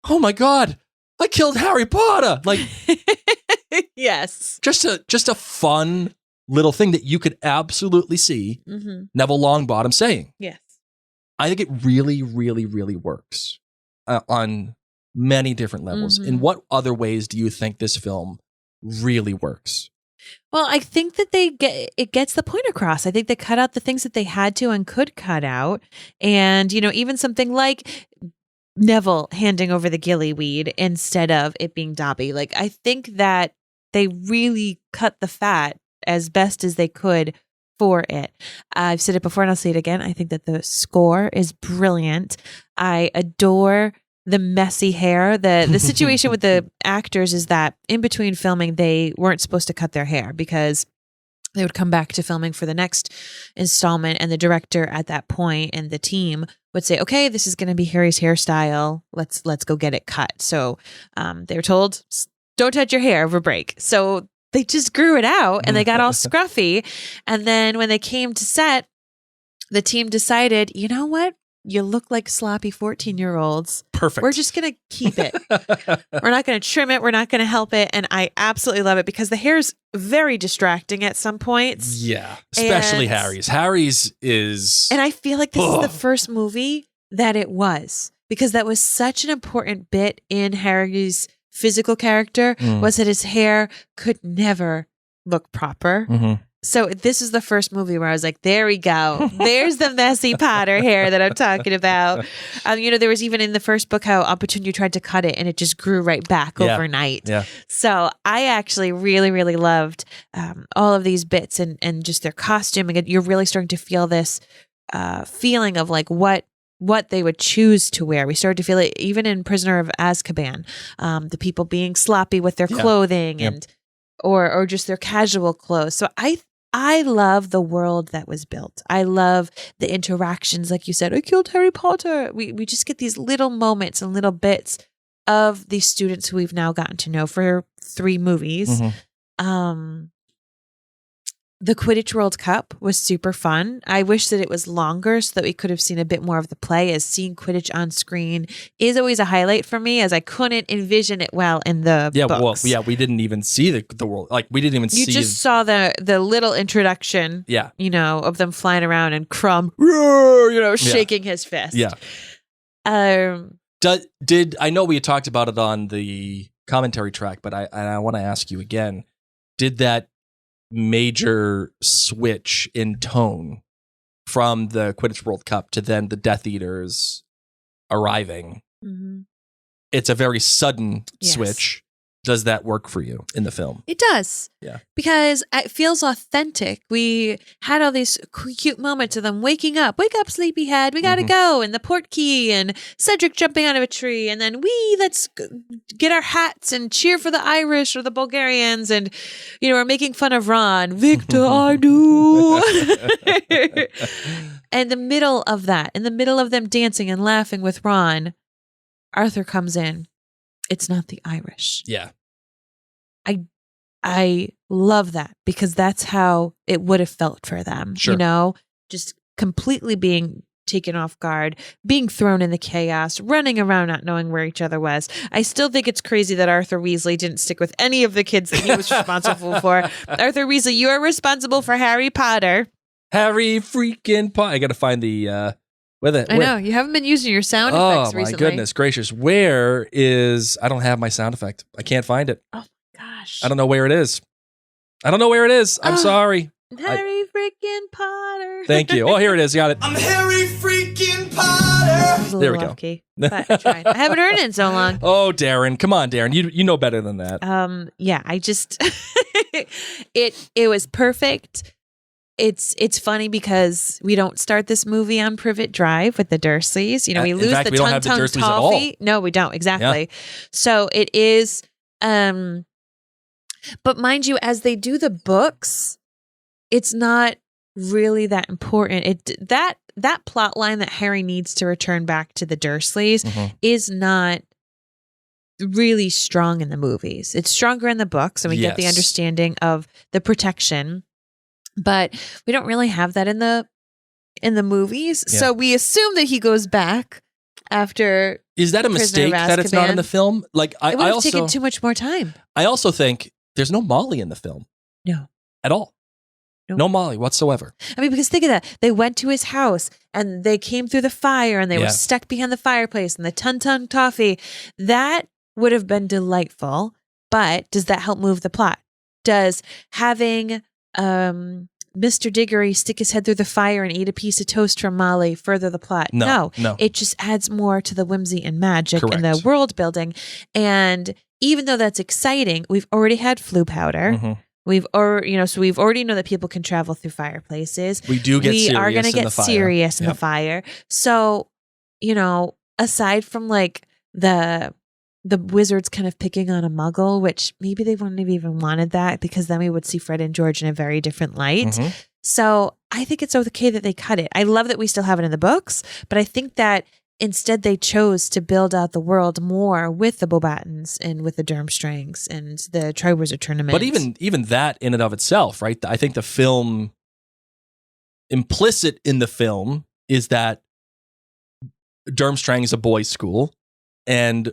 "Oh my God, I killed Harry Potter!" Like, yes, just a fun little thing that you could absolutely see Neville Longbottom saying. Yes, I think it really, really, really works on many different levels. In what other ways do you think this film really works? Well, I think that it gets the point across. I think they cut out the things that they had to and could cut out. And, even something like Neville handing over the gillyweed instead of it being Dobby. Like, I think that they really cut the fat as best as they could for it. I've said it before and I'll say it again. I think that the score is brilliant. I adore the messy hair. The situation with the actors is that in between filming, they weren't supposed to cut their hair because they would come back to filming for the next installment, and the director at that point and the team would say, "Okay, this is going to be Harry's hairstyle. Let's go get it cut." So they were told, "Don't touch your hair over break." So they just grew it out and they got all scruffy. And then when they came to set, the team decided, you know what? You look like sloppy 14-year-olds. Perfect. We're just going to keep it. We're not going to trim it. We're not going to help it. And I absolutely love it because the hair's very distracting at some points. Yeah. Especially Harry's. Harry's is... And I feel like this is the first movie that it was, because that was such an important bit in Harry's physical character was that his hair could never look proper. So this is the first movie where I was like, there we go. There's the messy Potter hair that I'm talking about. There was even in the first book how Opportunity tried to cut it and it just grew right back overnight. Yeah. So I actually really, really loved all of these bits and just their costuming. You're really starting to feel this feeling of like what they would choose to wear. We started to feel it even in Prisoner of Azkaban, the people being sloppy with their clothing and or just their casual clothes. So I love the world that was built. I love the interactions. Like you said, I killed Harry Potter. We just get these little moments and little bits of these students who we've now gotten to know for 3 movies. The Quidditch World Cup was super fun. I wish that it was longer so that we could have seen a bit more of the play, as seeing Quidditch on screen is always a highlight for me, as I couldn't envision it well in the books. Well, we didn't even see the world. Like, we didn't even see. You just saw the little introduction, of them flying around and Crumb, shaking his fist. Yeah. Did I know we had talked about it on the commentary track, but I want to ask you again, did that major switch in tone from the Quidditch World Cup to then the Death Eaters arriving? It's a very sudden switch. Does that work for you in the film? It does. Yeah. Because it feels authentic. We had all these cute moments of them waking up. Wake up, sleepyhead. We got to go. And the port key and Cedric jumping out of a tree. And then let's get our hats and cheer for the Irish or the Bulgarians. And, we're making fun of Ron. Victor, I do. And the middle of that, in the middle of them dancing and laughing with Ron, Arthur comes in. It's not the Irish. Yeah. I love that because that's how it would have felt for them. Sure. Just completely being taken off guard, being thrown in the chaos, running around not knowing where each other was. I still think it's crazy that Arthur Weasley didn't stick with any of the kids that he was responsible for. Arthur Weasley, you are responsible for Harry Potter. Harry freaking Potter. I got to find the... I know. You haven't been using your sound effects recently. Oh, my goodness gracious. Where is... I don't have my sound effect. I can't find it. Oh, my gosh. I don't know where it is. I'm sorry. Harry freaking Potter. Thank you. Oh, here it is. Got it. I'm Harry freaking Potter. There we go. Key, but I tried. I haven't heard it in so long. Oh, Darren. Come on, Darren. You know better than that. Yeah, I just... it was perfect. It's funny because we don't start this movie on Privet Drive with the Dursleys. We lose the Tongue Toffee. No, we don't. Exactly. Yeah. So it is... But mind you, as they do the books, it's not really that important. That plot line that Harry needs to return back to the Dursleys is not really strong in the movies. It's stronger in the books, and we get the understanding of the protection, but we don't really have that in the movies. Yeah. So we assume that he goes back after. Is that a mistake that it's not in the film? Like it would have taken too much more time. I also think there's no Molly in the film. No. At all. Nope. No Molly whatsoever. I mean, because think of that. They went to his house and they came through the fire and they were stuck behind the fireplace and the Tongue Toffee. That would have been delightful. But does that help move the plot? Does having Mr. Diggory stick his head through the fire and eat a piece of toast from Molly further the plot? No. It just adds more to the whimsy and magic and the world building. And even though that's exciting, we've already had flu powder. We've already, so we've already know that people can travel through fireplaces. We do get serious. We are going to get serious in the fire. So, aside from like the wizards kind of picking on a muggle, which maybe they wouldn't have even wanted that because then we would see Fred and George in a very different light. So I think it's okay that they cut it. I love that we still have it in the books, but I think that instead they chose to build out the world more with the Beauxbatons and with the Durmstrangs and the Triwizard Tournament. But even that in and of itself, right? I think the film, implicit in the film is that Durmstrang is a boys' school and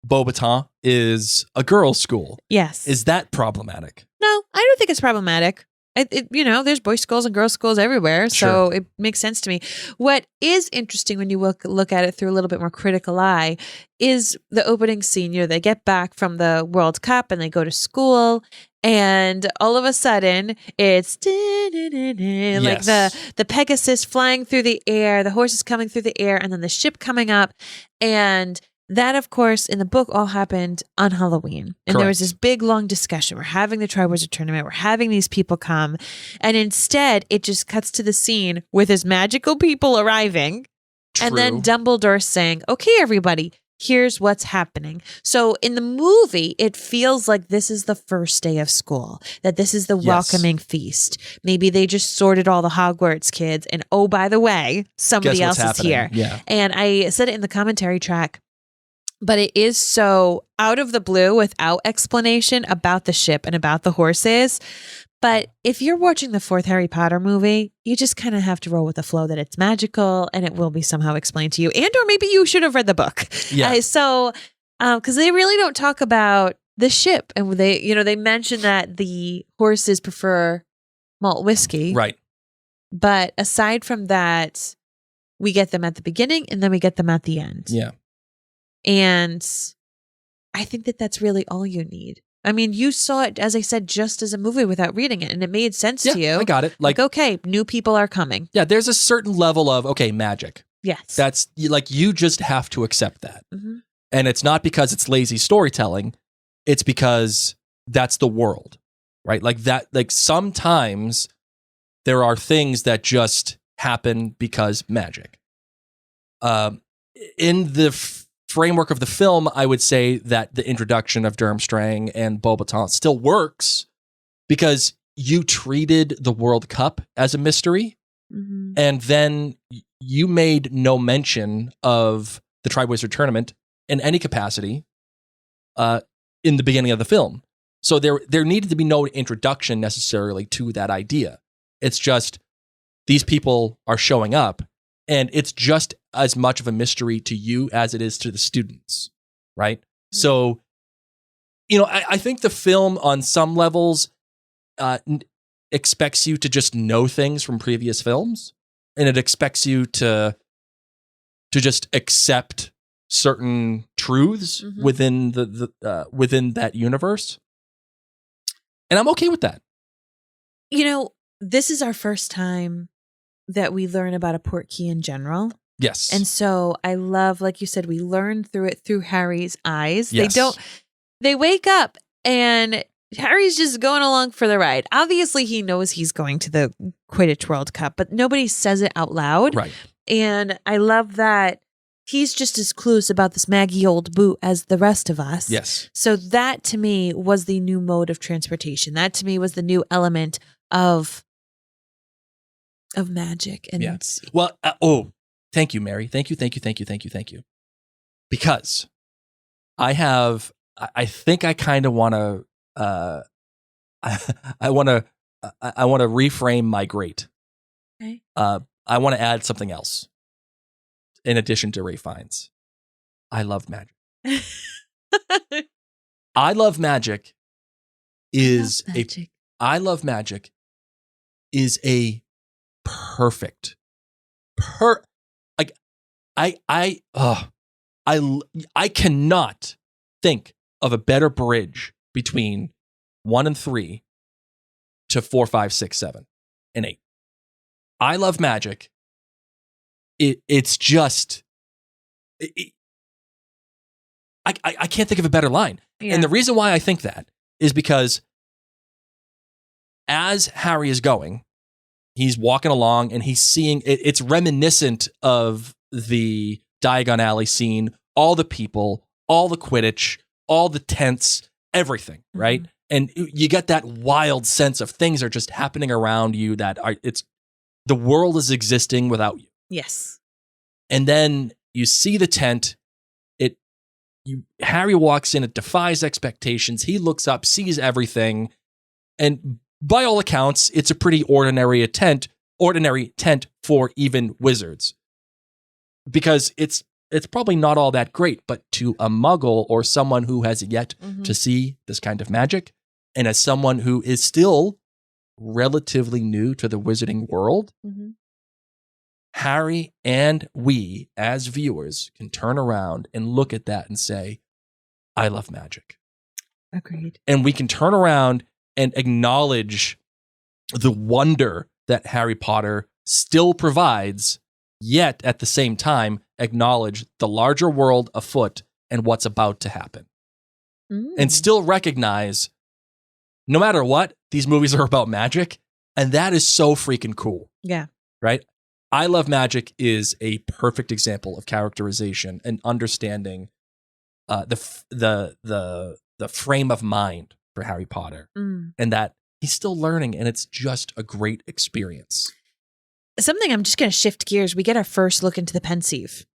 Beauxbaton is a girls' school. Yes. Is that problematic? No, I don't think it's problematic. There's boys' schools and girls' schools everywhere, so it makes sense to me. What is interesting when you look at it through a little bit more critical eye is the opening scene. They get back from the World Cup and they go to school, and all of a sudden it's like the Pegasus flying through the air, the horses coming through the air, and then the ship coming up, and that, of course, in the book all happened on Halloween. And there was this big, long discussion. We're having the Triwizard Tournament. We're having these people come. And instead, it just cuts to the scene with his magical people arriving. True. And then Dumbledore saying, okay, everybody, here's what's happening. So in the movie, it feels like this is the first day of school, that this is the welcoming feast. Maybe they just sorted all the Hogwarts kids. And oh, by the way, somebody else is here. Yeah. And I said it in the commentary track. But it is so out of the blue without explanation about the ship and about the horses. But if you're watching the fourth Harry Potter movie, you just kind of have to roll with the flow that it's magical and it will be somehow explained to you. And or maybe you should have read the book. Yeah. Because they really don't talk about the ship. And they mention that the horses prefer malt whiskey. Right. But aside from that, we get them at the beginning and then we get them at the end. Yeah. And I think that that's really all you need. I mean, you saw it, as I said, just as a movie without reading it, and it made sense to you. I got it. Like, okay, new people are coming. Yeah, there's a certain level of, magic. Yes. That's, you just have to accept that. Mm-hmm. And it's not because it's lazy storytelling. It's because that's the world, right? Sometimes there are things that just happen because magic. In the framework of the film, I would say that the introduction of Durmstrang and Beauxbaton still works because you treated the World Cup as a mystery, and then you made no mention of the Triwizard Tournament in any capacity in the beginning of the film. So there needed to be no introduction necessarily to that idea. It's just these people are showing up, and it's just as much of a mystery to you as it is to the students, right? Mm-hmm. So, I think the film on some levels expects you to just know things from previous films, and it expects you to just accept certain truths within within that universe. And I'm okay with that. This is our first time that we learn about a portkey in general. Yes. And so I love, like you said, we learn through it through Harry's eyes. Yes. They wake up and Harry's just going along for the ride. Obviously, he knows he's going to the Quidditch World Cup, but nobody says it out loud. Right. And I love that he's just as clueless about this Maggie old boot as the rest of us. Yes. So that to me was the new mode of transportation. That to me was the new element of magic. And yes. Well, thank you, Mary. Thank you. Because I think I kind of want to, I want to reframe my great. Okay. I want to add something else in addition to Ralph Fiennes. I love magic. I love magic is a perfect I cannot think of a better bridge between 1 and 3 to 4, 5, 6, 7, and 8. I love magic. It's just I can't think of a better line. Yeah. And the reason why I think that is because as Harry is going, he's walking along and he's seeing it's reminiscent of the Diagon Alley scene, all the people, all the Quidditch, all the tents, everything, right? Mm-hmm. And you get that wild sense of things are just happening around you the world is existing without you. Yes. And then you see the tent. Harry walks in, it defies expectations. He looks up, sees everything, and by all accounts, it's a pretty ordinary tent for even wizards. Because it's probably not all that great, but to a muggle or someone who has yet to see this kind of magic, and as someone who is still relatively new to the wizarding world, Harry and we, as viewers, can turn around and look at that and say, I love magic. Agreed. And we can turn around and acknowledge the wonder that Harry Potter still provides, yet at the same time, acknowledge the larger world afoot and what's about to happen. And still recognize, no matter what, these movies are about magic. And that is so freaking cool. Yeah. Right? I Love Magic is a perfect example of characterization and understanding the frame of mind for Harry Potter, and that he's still learning, and it's just a great experience. Something I'm just going to shift gears. We get our first look into the pensieve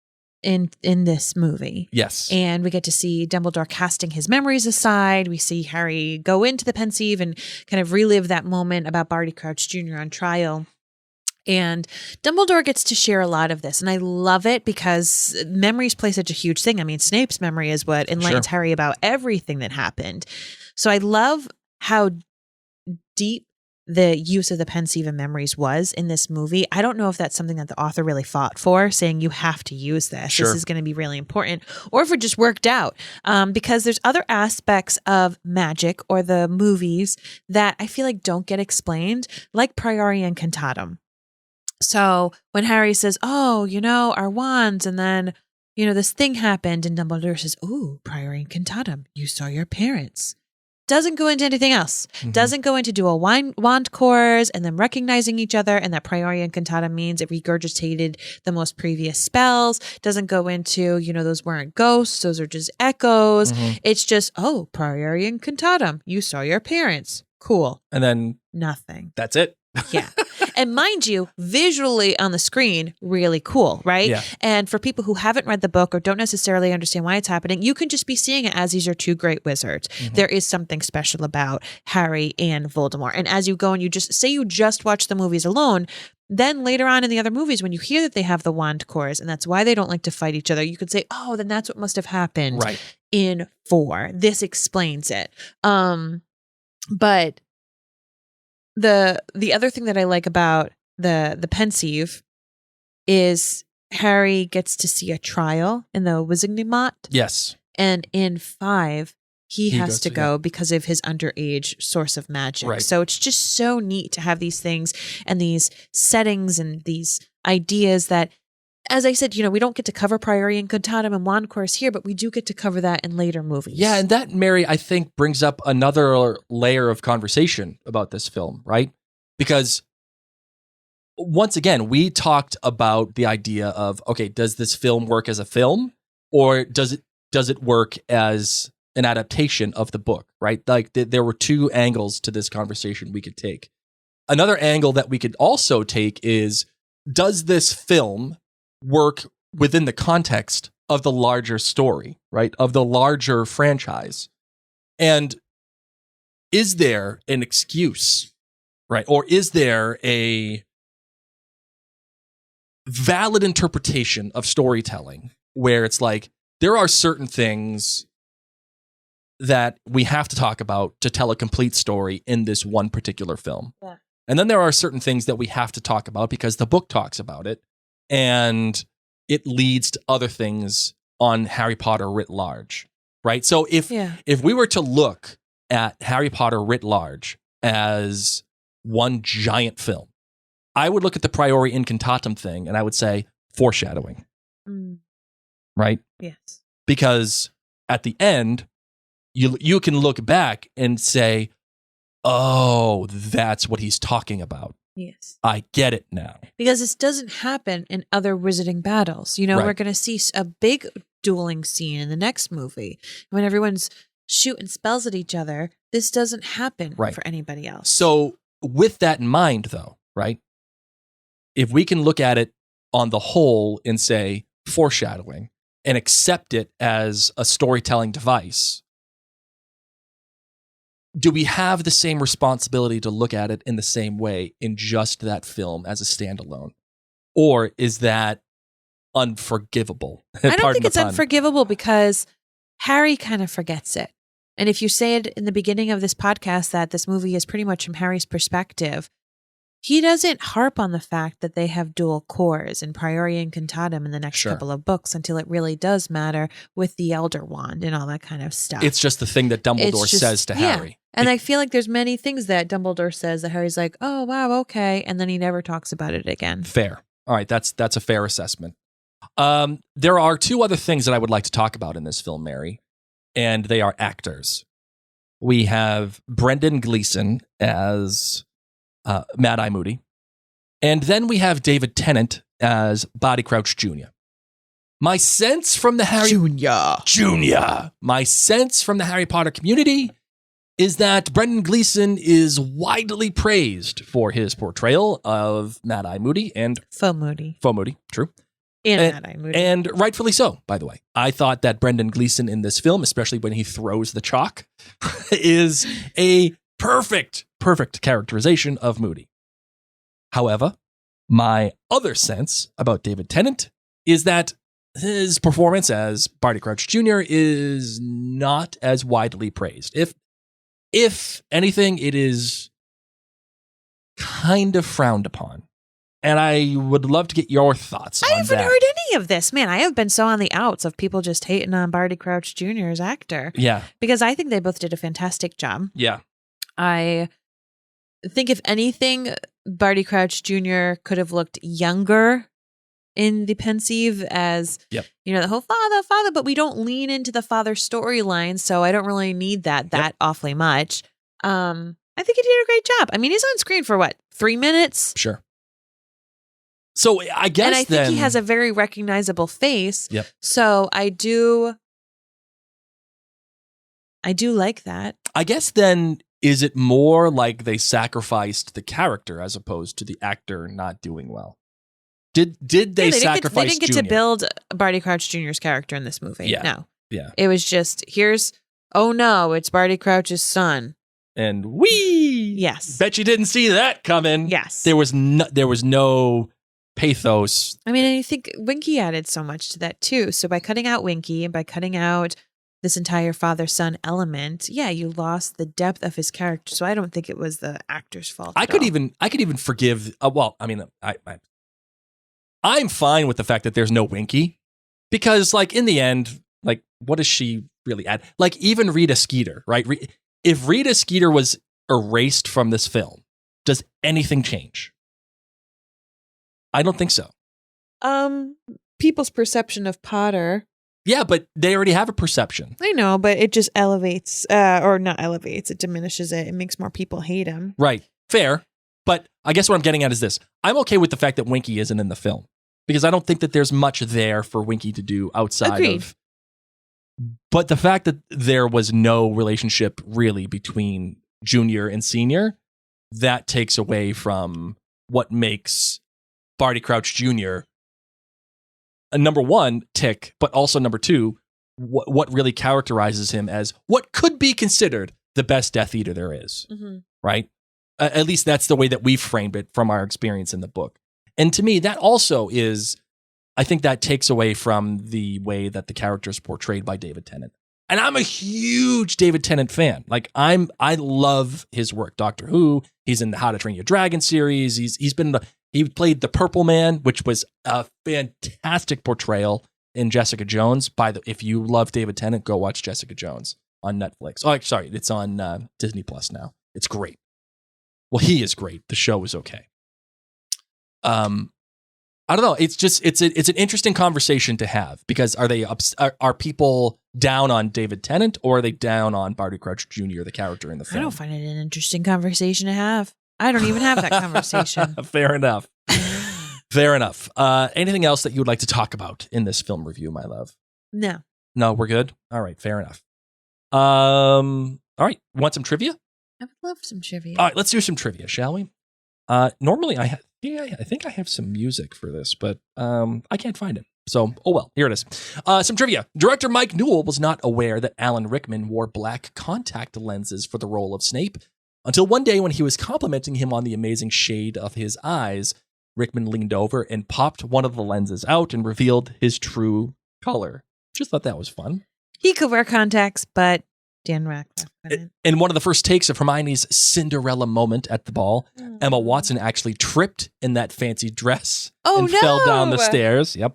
in this movie. Yes. And we get to see Dumbledore casting his memories aside. We see Harry go into the pensieve and kind of relive that moment about Barty Crouch Jr. on trial. And Dumbledore gets to share a lot of this. And I love it because memories play such a huge thing. I mean, Snape's memory is what enlightens Harry about everything that happened. So I love how deep the use of the pensieve and memories was in this movie. I don't know if that's something that the author really fought for, saying you have to use this. This is going to be really important, or if it just worked out. Because there's other aspects of magic or the movies that I feel like don't get explained, like Priori Incantatem. So when Harry says, oh, our wands, and then, this thing happened, and Dumbledore says, ooh, Priori Incantatem, you saw your parents. Doesn't go into anything else. Doesn't go into dual wand cores and then recognizing each other, and that Priori Incantatem means it regurgitated the most previous spells. Doesn't go into, those weren't ghosts, those are just echoes. It's just, oh, Priori Incantatem, you saw your parents. Cool. And then nothing. That's it. Yeah. And mind you, visually on the screen, really cool, right? Yeah. And for people who haven't read the book or don't necessarily understand why it's happening, you can just be seeing it as these are two great wizards. There is something special about Harry and Voldemort. And as you go and you just watch the movies alone, then later on in the other movies, when you hear that they have the wand cores and that's why they don't like to fight each other, you could say, oh, then that's what must have happened in 4. This explains it. But the other thing that I like about the pensieve is Harry gets to see a trial in the Wizengamot. Yes. And in 5, he has to go because of his underage source of magic. Right. So it's just so neat to have these things and these settings and these ideas that, as I said, we don't get to cover Priori Incantatem and wand cores here, but we do get to cover that in later movies. Yeah, and that, Mary, I think brings up another layer of conversation about this film, right? Because once again, we talked about the idea of, okay, does this film work as a film, or does it work as an adaptation of the book, right? Like there were two angles to this conversation we could take. Another angle that we could also take is, does this film work within the context of the larger story, right? Of the larger franchise. And is there an excuse, right? Or is there a valid interpretation of storytelling where it's like, there are certain things that we have to talk about to tell a complete story in this one particular film. Yeah. And then there are certain things that we have to talk about because the book talks about it. And it leads to other things on Harry Potter writ large, right? So if we were to look at Harry Potter writ large as one giant film, I would look at the Priori Incantatem thing and I would say foreshadowing, right? Yes. Because at the end, you can look back and say, oh, that's what he's talking about. Yes. I get it now. Because this doesn't happen in other wizarding battles. We're going to see a big dueling scene in the next movie when everyone's shooting spells at each other. This doesn't happen for anybody else. So with that in mind, though, right? If we can look at it on the whole and say foreshadowing and accept it as a storytelling device, do we have the same responsibility to look at it in the same way in just that film as a standalone? Or is that unforgivable? I don't think it's unforgivable because Harry kind of forgets it. And if you say it in the beginning of this podcast that this movie is pretty much from Harry's perspective, he doesn't harp on the fact that they have dual cores in Priori and Cantatum in the next couple of books until it really does matter with the Elder Wand and all that kind of stuff. It's just the thing that Dumbledore says to Harry. And I feel like there's many things that Dumbledore says that Harry's like, oh, wow, okay. And then he never talks about it again. Fair. All right, that's a fair assessment. There are two other things that I would like to talk about in this film, Mary, and they are actors. We have Brendan Gleeson as Mad Eye Moody, and then we have David Tennant as Barty Crouch Jr. My sense from the Harry My sense from the Harry Potter community is that Brendan Gleeson is widely praised for his portrayal of Mad Eye Moody and Faux Moody, true. And Mad Eye Moody. And rightfully so, by the way. I thought that Brendan Gleeson in this film, especially when he throws the chalk, is a perfect characterization of Moody. However, my other sense about David Tennant is that his performance as Barty Crouch Jr. is not as widely praised. If anything, it is kind of frowned upon. And I would love to get your thoughts on that. I haven't heard any of this. Man, I have been so on the outs of people just hating on Barty Crouch Jr. as actor. Yeah. Because I think they both did a fantastic job. Yeah. I think if anything, Barty Crouch Jr. could have looked younger in the Pensieve as, the whole father, but we don't lean into the father storyline, so I don't really need that awfully much. I think he did a great job. I mean, he's on screen for 3 minutes? Sure. So I guess and I think he has a very recognizable face. Yep. So I do like that. I guess then, is it more like they sacrificed the character as opposed to the actor not doing well? Did they sacrifice They didn't get Junior? to build Barty Crouch Jr.'s character in this movie. Yeah. No. Yeah. It was just, oh no, it's Barty Crouch's son. And wee! Yes. Bet you didn't see that coming. Yes. There was no pathos. I mean, and I think Winky added so much to that too. So by cutting out Winky and by cutting out this entire father-son element, you lost the depth of his character. So I don't think it was the actor's fault. I could even forgive. I'm fine with the fact that there's no Winky, because in the end, what does she really add? Even Rita Skeeter, right? If Rita Skeeter was erased from this film, does anything change? I don't think so. People's perception of Potter. Yeah, but they already have a perception. I know, but it just elevates, or not elevates, it diminishes it. It makes more people hate him. Right. Fair. But I guess what I'm getting at is this. I'm okay with the fact that Winky isn't in the film, because I don't think that there's much there for Winky to do outside of. But the fact that there was no relationship really between Junior and Senior, that takes away from what makes Barty Crouch Jr. a number one tick, but also number two, what really characterizes him as what could be considered the best Death Eater there is, right? At least that's the way that we framed it from our experience in the book. And to me, that also is, I think that takes away from the way that the character is portrayed by David Tennant. And I'm a huge David Tennant fan. I love his work. Doctor Who, he's in the How to Train Your Dragon series. He played the Purple Man, which was a fantastic portrayal in Jessica Jones. If you love David Tennant, go watch Jessica Jones on Netflix. Oh, sorry, it's on Disney Plus now. It's great. Well, he is great. The show is okay. I don't know. It's an interesting conversation to have, because are people down on David Tennant, or are they down on Barty Crouch Jr., the character in the film? I don't find it an interesting conversation to have. I don't even have that conversation. Fair enough. Fair enough. Anything else that you would like to talk about in this film review, my love? No. No, we're good? All right, fair enough. All right, want some trivia? I would love some trivia. All right, let's do some trivia, shall we? Normally, I think I have some music for this, but I can't find it. So, oh well, here it is. Some trivia. Director Mike Newell was not aware that Alan Rickman wore black contact lenses for the role of Snape, until one day when he was complimenting him on the amazing shade of his eyes. Rickman leaned over and popped one of the lenses out and revealed his true color. Just thought that was fun. He could wear contacts, but Dan Radcliffe. In one of the first takes of Hermione's Cinderella moment at the ball, Emma Watson actually tripped in that fancy dress and fell down the stairs. Yep.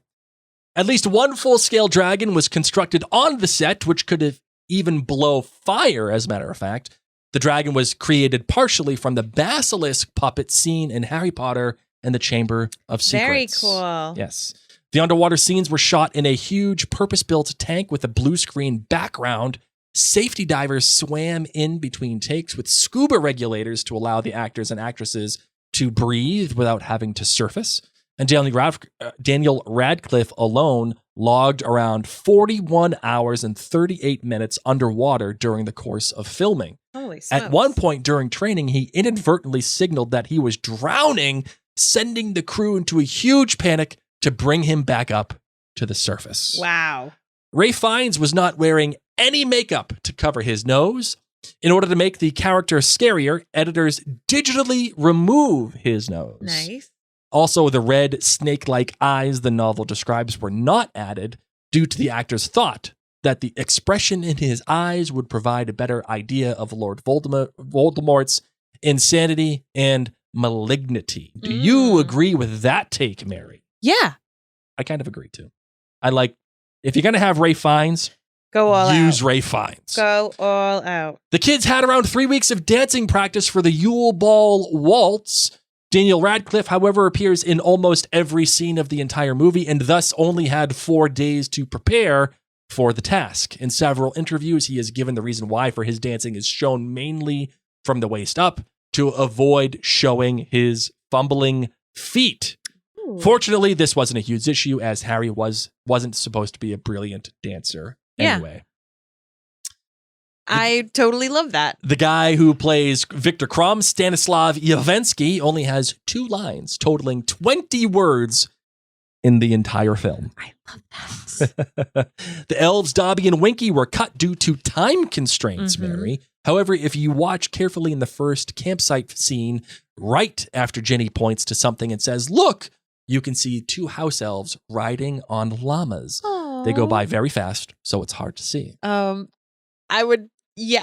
At least one full-scale dragon was constructed on the set, which could have even blow fire, as a matter of fact. The dragon was created partially from the basilisk puppet seen in Harry Potter and the Chamber of Secrets. Very cool. Yes. The underwater scenes were shot in a huge purpose-built tank with a blue screen background. Safety divers swam in between takes with scuba regulators to allow the actors and actresses to breathe without having to surface. And Daniel Radcliffe alone logged around 41 hours and 38 minutes underwater during the course of filming. Holy smokes. At one point during training, he inadvertently signaled that he was drowning, sending the crew into a huge panic to bring him back up to the surface. Wow. Ralph Fiennes was not wearing any makeup to cover his nose. In order to make the character scarier, editors digitally remove his nose. Nice. Also, the red snake-like eyes the novel describes were not added due to the actor's thought that the expression in his eyes would provide a better idea of Lord Voldemort's insanity and malignity. Do you agree with that take, Mary? Yeah. I kind of agree too. I like, if you're going to have Ralph Fiennes, go all use out. Ralph Fiennes. Go all out. The kids had around 3 weeks of dancing practice for the Yule Ball Waltz. Daniel Radcliffe, however, appears in almost every scene of the entire movie and thus only had 4 days to prepare for the task. In several interviews, he has given the reason why for his dancing is shown mainly from the waist up to avoid showing his fumbling feet. Ooh. Fortunately, this wasn't a huge issue as Harry wasn't supposed to be a brilliant dancer anyway. I totally love that. The guy who plays Victor Krum, Stanislav Yavensky, only has 2 lines, totaling 20 words in the entire film. I love that. The elves, Dobby and Winky, were cut due to time constraints, Mary. However, if you watch carefully in the first campsite scene, right after Ginny points to something and says, "Look," you can see 2 house elves riding on llamas. Aww. They go by very fast, so it's hard to see.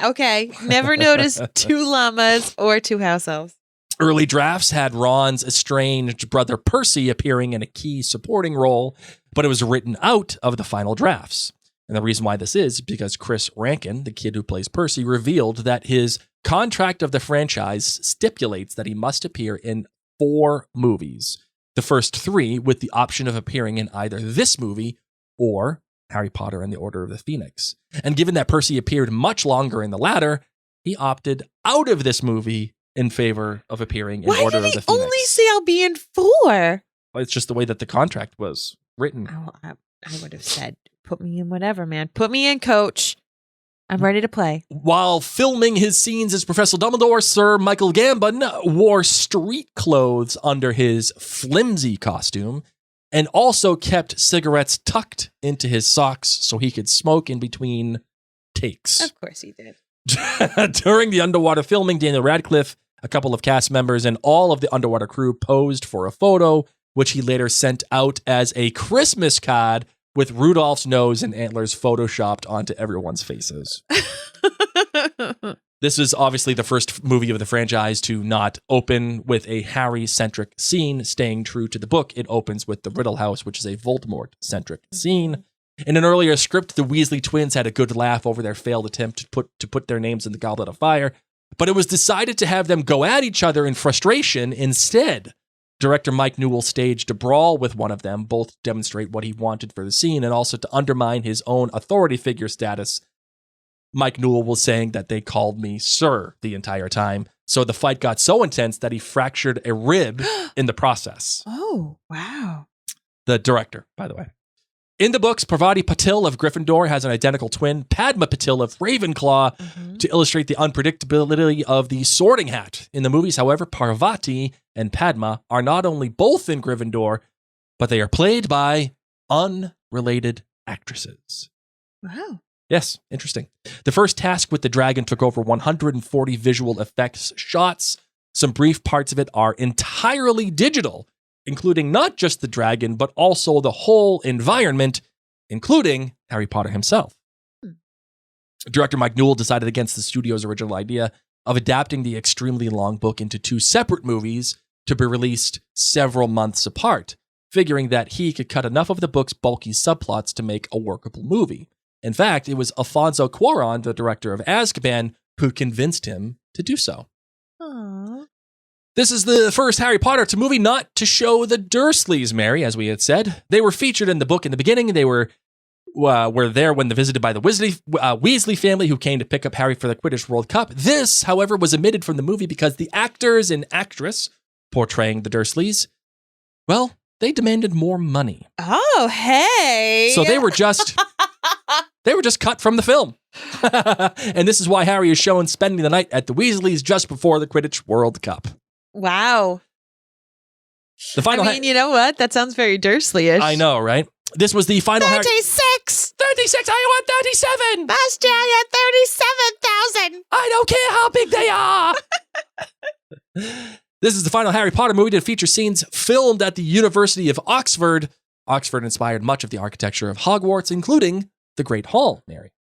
Okay. Never noticed 2 llamas or 2 house elves. Early drafts had Ron's estranged brother Percy appearing in a key supporting role, but it was written out of the final drafts. And the reason why this is because Chris Rankin, the kid who plays Percy, revealed that his contract of the franchise stipulates that he must appear in 4 movies. The first 3 with the option of appearing in either this movie or Harry Potter and the Order of the Phoenix. And given that Percy appeared much longer in the latter, he opted out of this movie in favor of appearing in Order of the Phoenix. Why did he only say I'll be in 4? It's just the way that the contract was written. I would have said, put me in whatever, man. Put me in, coach. I'm ready to play. While filming his scenes as Professor Dumbledore, Sir Michael Gambon wore street clothes under his flimsy costume and also kept cigarettes tucked into his socks so he could smoke in between takes. Of course he did. During the underwater filming, Daniel Radcliffe, a couple of cast members, and all of the underwater crew posed for a photo, which he later sent out as a Christmas card with Rudolph's nose and antlers photoshopped onto everyone's faces. This is obviously the first movie of the franchise to not open with a Harry-centric scene. Staying true to the book, it opens with the Riddle House, which is a Voldemort-centric scene. In an earlier script, the Weasley twins had a good laugh over their failed attempt to put their names in the Goblet of Fire, but it was decided to have them go at each other in frustration instead. Director Mike Newell staged a brawl with one of them, both to demonstrate what he wanted for the scene and also to undermine his own authority figure status. Mike Newell was saying that they called me sir the entire time, so the fight got so intense that he fractured a rib in the process. Oh, wow. The director, by the way. In the books, Parvati Patil of Gryffindor has an identical twin, Padma Patil of Ravenclaw, to illustrate the unpredictability of the Sorting Hat. In the movies, however, Parvati and Padma are not only both in Gryffindor, but they are played by unrelated actresses. Wow. Yes, interesting. The first task with the dragon took over 140 visual effects shots. Some brief parts of it are entirely digital, including not just the dragon, but also the whole environment, including Harry Potter himself. Director Mike Newell decided against the studio's original idea of adapting the extremely long book into 2 separate movies to be released several months apart, figuring that he could cut enough of the book's bulky subplots to make a workable movie. In fact, it was Alfonso Cuarón, the director of Azkaban, who convinced him to do so. Aww. This is the first Harry Potter movie not to show the Dursleys, Mary, as we had said. They were featured in the book in the beginning. They were there when visited by the Weasley family who came to pick up Harry for the Quidditch World Cup. This, however, was omitted from the movie because the actors and actress portraying the Dursleys, well, they demanded more money. Oh, hey. So they were just cut from the film. And this is why Harry is shown spending the night at the Weasleys just before the Quidditch World Cup. Wow. The final you know what? That sounds very Dursley-ish. I know, right? This was the final 36! 36! I want 37! Last year I had 37,000! I don't care how big they are! This is the final Harry Potter movie to feature scenes filmed at the University of Oxford. Oxford inspired much of the architecture of Hogwarts, including the Great Hall, Mary.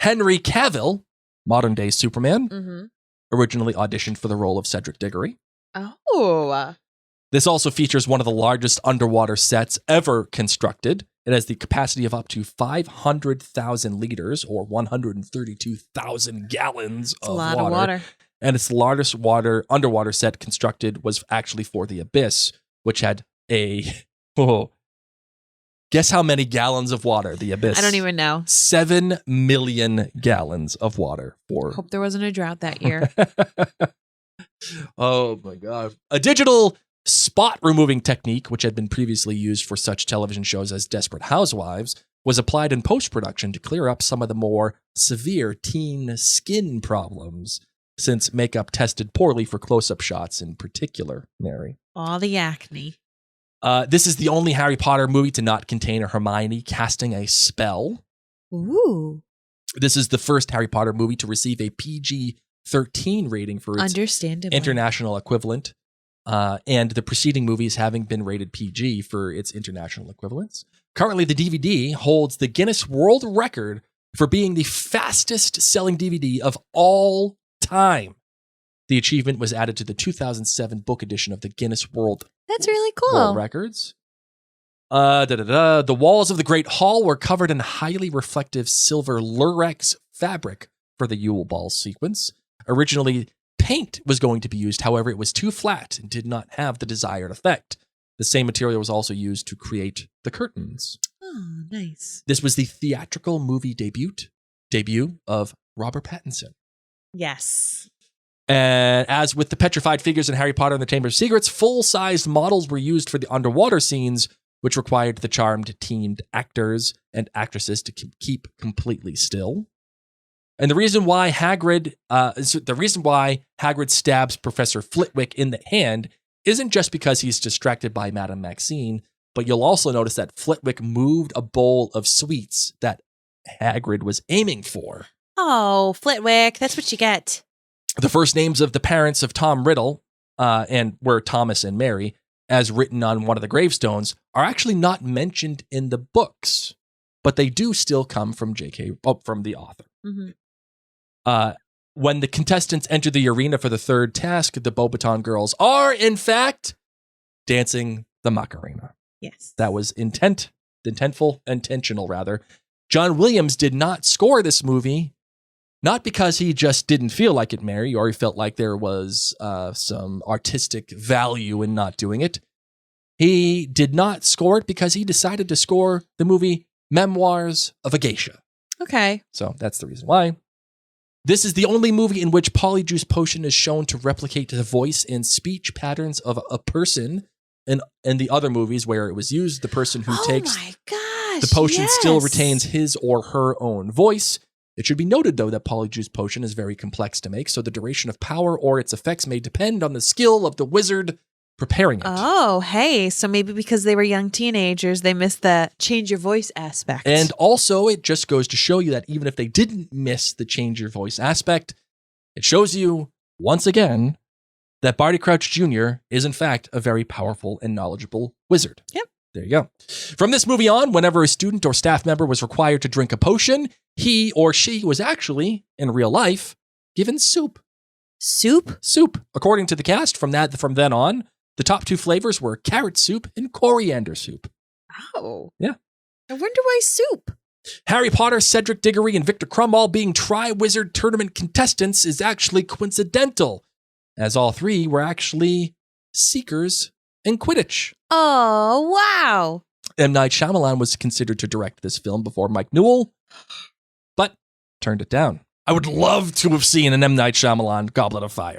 Henry Cavill, modern-day Superman, originally auditioned for the role of Cedric Diggory. Oh. This also features one of the largest underwater sets ever constructed. It has the capacity of up to 500,000 liters, or 132,000 gallons of lot of water. And its largest underwater set constructed was actually for the Abyss, which had guess how many gallons of water the Abyss? I don't even know. 7 million gallons of water. Hope there wasn't a drought that year. Oh my God. A digital spot removing technique, which had been previously used for such television shows as Desperate Housewives, was applied in post-production to clear up some of the more severe teen skin problems, since makeup tested poorly for close-up shots in particular, Mary. All the acne. This is the only Harry Potter movie to not contain a Hermione casting a spell. Ooh. This is the first Harry Potter movie to receive a PG-13 rating for its international equivalent, and the preceding movies having been rated PG for its international equivalents. Currently, the DVD holds the Guinness World Record for being the fastest-selling DVD of all time. The achievement was added to the 2007 book edition of the Guinness World That's really cool. Records. The walls of the Great Hall were covered in highly reflective silver lurex fabric for the Yule Ball sequence. Originally, paint was going to be used, however, it was too flat and did not have the desired effect. The same material was also used to create the curtains. Oh, nice. This was the theatrical movie debut of Robert Pattinson. Yes. And as with the petrified figures in Harry Potter and the Chamber of Secrets, full-sized models were used for the underwater scenes, which required the charmed teamed actors and actresses to keep completely still. And the reason why Hagrid stabs Professor Flitwick in the hand isn't just because he's distracted by Madame Maxine, but you'll also notice that Flitwick moved a bowl of sweets that Hagrid was aiming for. Oh, Flitwick, that's what you get. The first names of the parents of Tom Riddle, and were Thomas and Mary, as written on one of the gravestones, are actually not mentioned in the books, but they do still come from from the author. Mm-hmm. When the contestants enter the arena for the third task, the Beauxbaton girls are, in fact, dancing the Macarena. Yes. That was intentional. John Williams did not score this movie, not because he just didn't feel like it, Mary, or he felt like there was some artistic value in not doing it. He did not score it because he decided to score the movie Memoirs of a Geisha. Okay. So that's the reason why. This is the only movie in which Polyjuice Potion is shown to replicate the voice and speech patterns of a person. In the other movies where it was used, the person who takes the potion still retains his or her own voice. It should be noted, though, that Polyjuice Potion is very complex to make, so the duration of power or its effects may depend on the skill of the wizard preparing it. Oh, hey. So maybe because they were young teenagers, they missed the change your voice aspect. And also, it just goes to show you that even if they didn't miss the change your voice aspect, it shows you, once again, that Barty Crouch Jr. is, in fact, a very powerful and knowledgeable wizard. Yep. There you go. From this movie on, whenever a student or staff member was required to drink a potion, he or she was actually, in real life, given soup. Soup? Soup. According to the cast, from then on, the top 2 flavors were carrot soup and coriander soup. Oh. Yeah. I wonder why soup. Harry Potter, Cedric Diggory, and Victor Crumb all being Triwizard Tournament contestants is actually coincidental, as all 3 were actually seekers in Quidditch. Oh, wow. M. Night Shyamalan was considered to direct this film before Mike Newell, but turned it down. I would love to have seen an M. Night Shyamalan Goblet of Fire.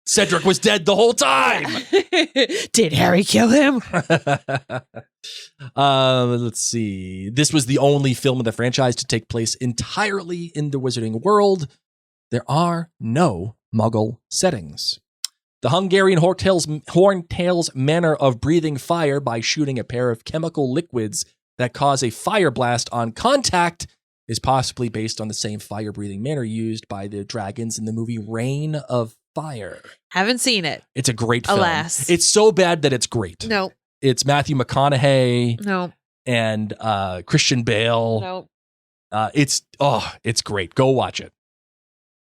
Cedric was dead the whole time. Did Harry kill him? Let's see. This was the only film in the franchise to take place entirely in the Wizarding world. There are no Muggle settings. The Hungarian Horntail's manner of breathing fire by shooting a pair of chemical liquids that cause a fire blast on contact is possibly based on the same fire-breathing manner used by the dragons in the movie Reign of Fire. Haven't seen it. It's a great film. Alas. It's so bad that it's great. No. It's Matthew McConaughey No. and Christian Bale. No. It's great. Go watch it.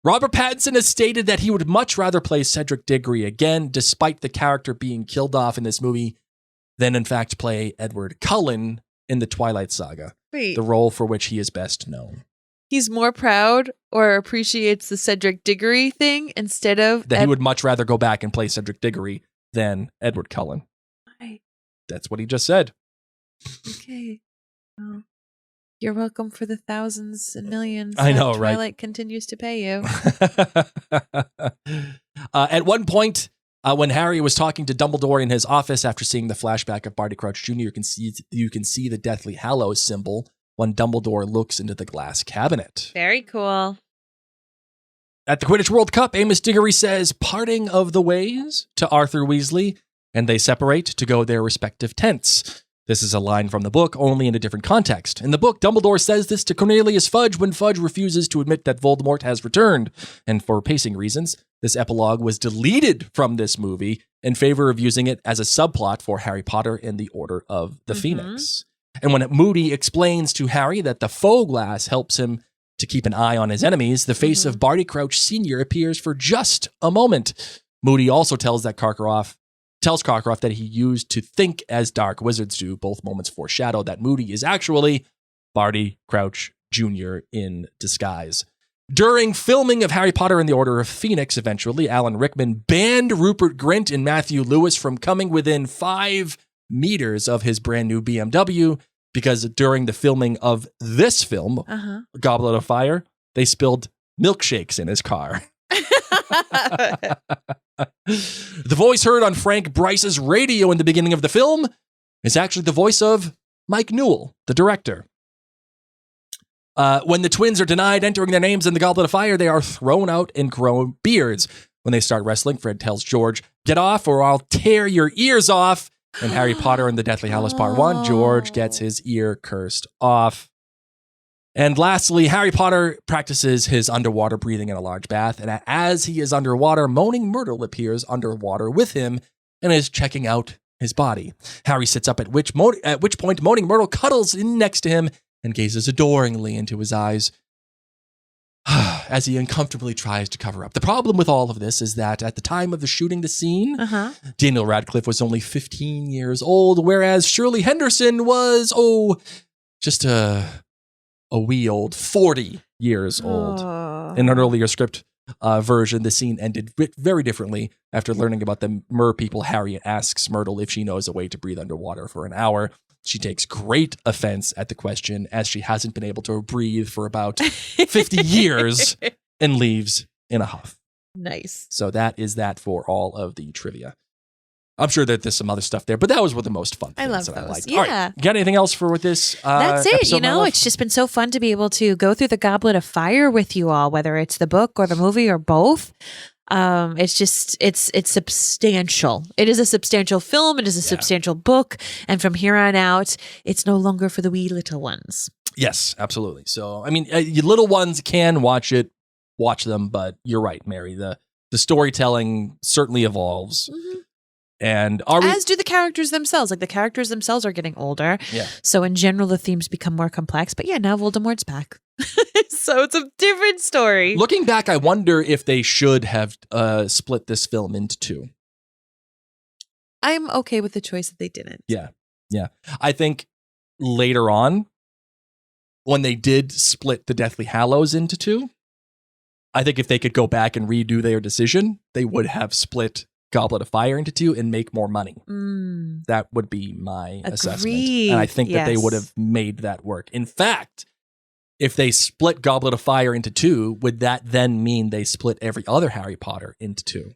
Robert Pattinson has stated that he would much rather play Cedric Diggory again, despite the character being killed off in this movie, than in fact play Edward Cullen in the Twilight Saga, Wait. the role for which he is best known. He's more proud or appreciates the Cedric Diggory thing instead of... That he would much rather go back and play Cedric Diggory than Edward Cullen. Why? That's what he just said. Okay. Well, you're welcome for the thousands and millions. I know, that right? Twilight continues to pay you. At one point, when Harry was talking to Dumbledore in his office after seeing the flashback of Barty Crouch Jr., you can see the Deathly Hallows symbol when Dumbledore looks into the glass cabinet. Very cool. At the Quidditch World Cup, Amos Diggory says, "Parting of the ways" to Arthur Weasley, and they separate to go their respective tents. This is a line from the book, only in a different context. In the book, Dumbledore says this to Cornelius Fudge when Fudge refuses to admit that Voldemort has returned. And for pacing reasons, this epilogue was deleted from this movie in favor of using it as a subplot for Harry Potter and the Order of the Phoenix. And when Moody explains to Harry that the faux glass helps him to keep an eye on his enemies, the face of Barty Crouch Sr. appears for just a moment. Moody also tells Karkaroff that he used to think as dark wizards do. Both moments foreshadow that Moody is actually Barty Crouch Jr. in disguise. During filming of Harry Potter and the Order of Phoenix, eventually, Alan Rickman banned Rupert Grint and Matthew Lewis from coming within 5 meters of his brand new BMW because during the filming of this film, Goblet of Fire, they spilled milkshakes in his car. The voice heard on Frank Bryce's radio in the beginning of the film is actually the voice of Mike Newell, the director. When the twins are denied entering their names in the Goblet of Fire, they are thrown out and grow beards. When they start wrestling, Fred tells George, "Get off or I'll tear your ears off." In Harry Potter and the Deathly Hallows Part 1, George gets his ear cursed off. And lastly, Harry Potter practices his underwater breathing in a large bath, and as he is underwater, Moaning Myrtle appears underwater with him and is checking out his body. Harry sits up, at which point Moaning Myrtle cuddles in next to him and gazes adoringly into his eyes as he uncomfortably tries to cover up. The problem with all of this is that at the time of the shooting the scene, Daniel Radcliffe was only 15 years old, whereas Shirley Henderson was, just a wee old 40 years old. In an earlier script version, the scene ended very differently. After learning about the mer people, Harry asks Myrtle if she knows a way to breathe underwater for an hour. She takes great offense at the question, as she hasn't been able to breathe for about 50 years, and leaves in a huff. Nice. So that is that for all of the trivia. I'm sure that there's some other stuff there, but that was one of the most fun things I love that those. I liked. Yeah. All right, got anything else for this? That's it. episode, You know, it's just been so fun to be able to go through the Goblet of Fire with you all, whether it's the book or the movie or both. It's just, it's substantial. It is a substantial film. It is a substantial book. And from here on out, it's no longer for the wee little ones. Yes, absolutely. So, I mean, you little ones can watch them, but you're right, Mary. The storytelling certainly evolves And are we? As do the characters themselves. Like the characters themselves are getting older. Yeah. So in general, the themes become more complex. But yeah, now Voldemort's back. So it's a different story. Looking back, I wonder if they should have split this film into two. I'm okay with the choice that they didn't. Yeah. I think later on, when they did split the Deathly Hallows into two, I think if they could go back and redo their decision, they would have split Goblet of Fire into two and make more money. That would be my assessment. And I think that they would have made that work. In fact, if they split Goblet of Fire into two, would that then mean they split every other Harry Potter into two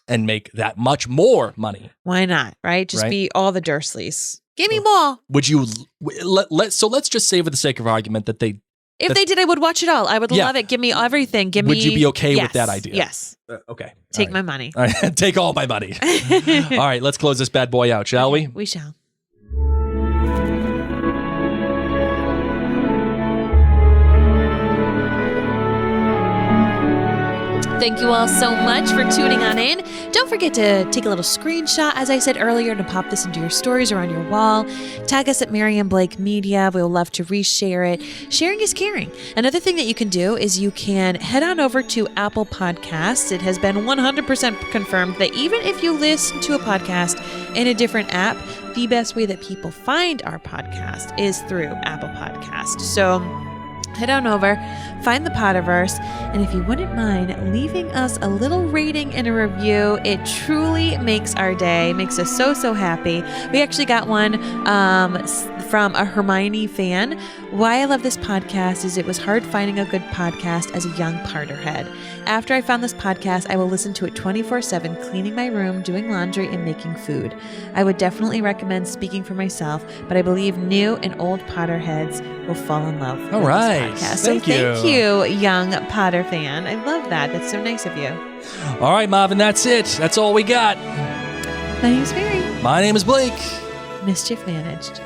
and make that much more money? Why not? Right? Just Right? be all the Dursleys. Give me more. Would you so let's just say for the sake of argument that they If they did, I would watch it all. I would love it. Give me everything. Would you be okay with that idea? Yes. Okay. Take my money. All right. Take all my money. All right, let's close this bad boy out, shall we? We shall. Thank you all so much for tuning on in. Don't forget to take a little screenshot, as I said earlier, to pop this into your stories or on your wall. Tag us at Mary Blake Media. We will love to reshare it. Sharing is caring. Another thing that you can do is you can head on over to Apple Podcasts. It has been 100% confirmed that even if you listen to a podcast in a different app, the best way that people find our podcast is through Apple Podcasts. So head on over, find the Potterverse, and if you wouldn't mind leaving us a little rating and a review, it truly makes our day, makes us so, so happy. We actually got one from a Hermione fan. Why I love this podcast is it was hard finding a good podcast as a young Potterhead. After I found this podcast, I will listen to it 24/7, cleaning my room, doing laundry, and making food. I would definitely recommend speaking for myself, but I believe new and old Potterheads will fall in love with All right. this podcast. Thank you. Thank you, young Potter fan. I love that. That's so nice of you. All right, Marvin, that's it. That's all we got. My name is Mary. My name is Blake. Mischief managed.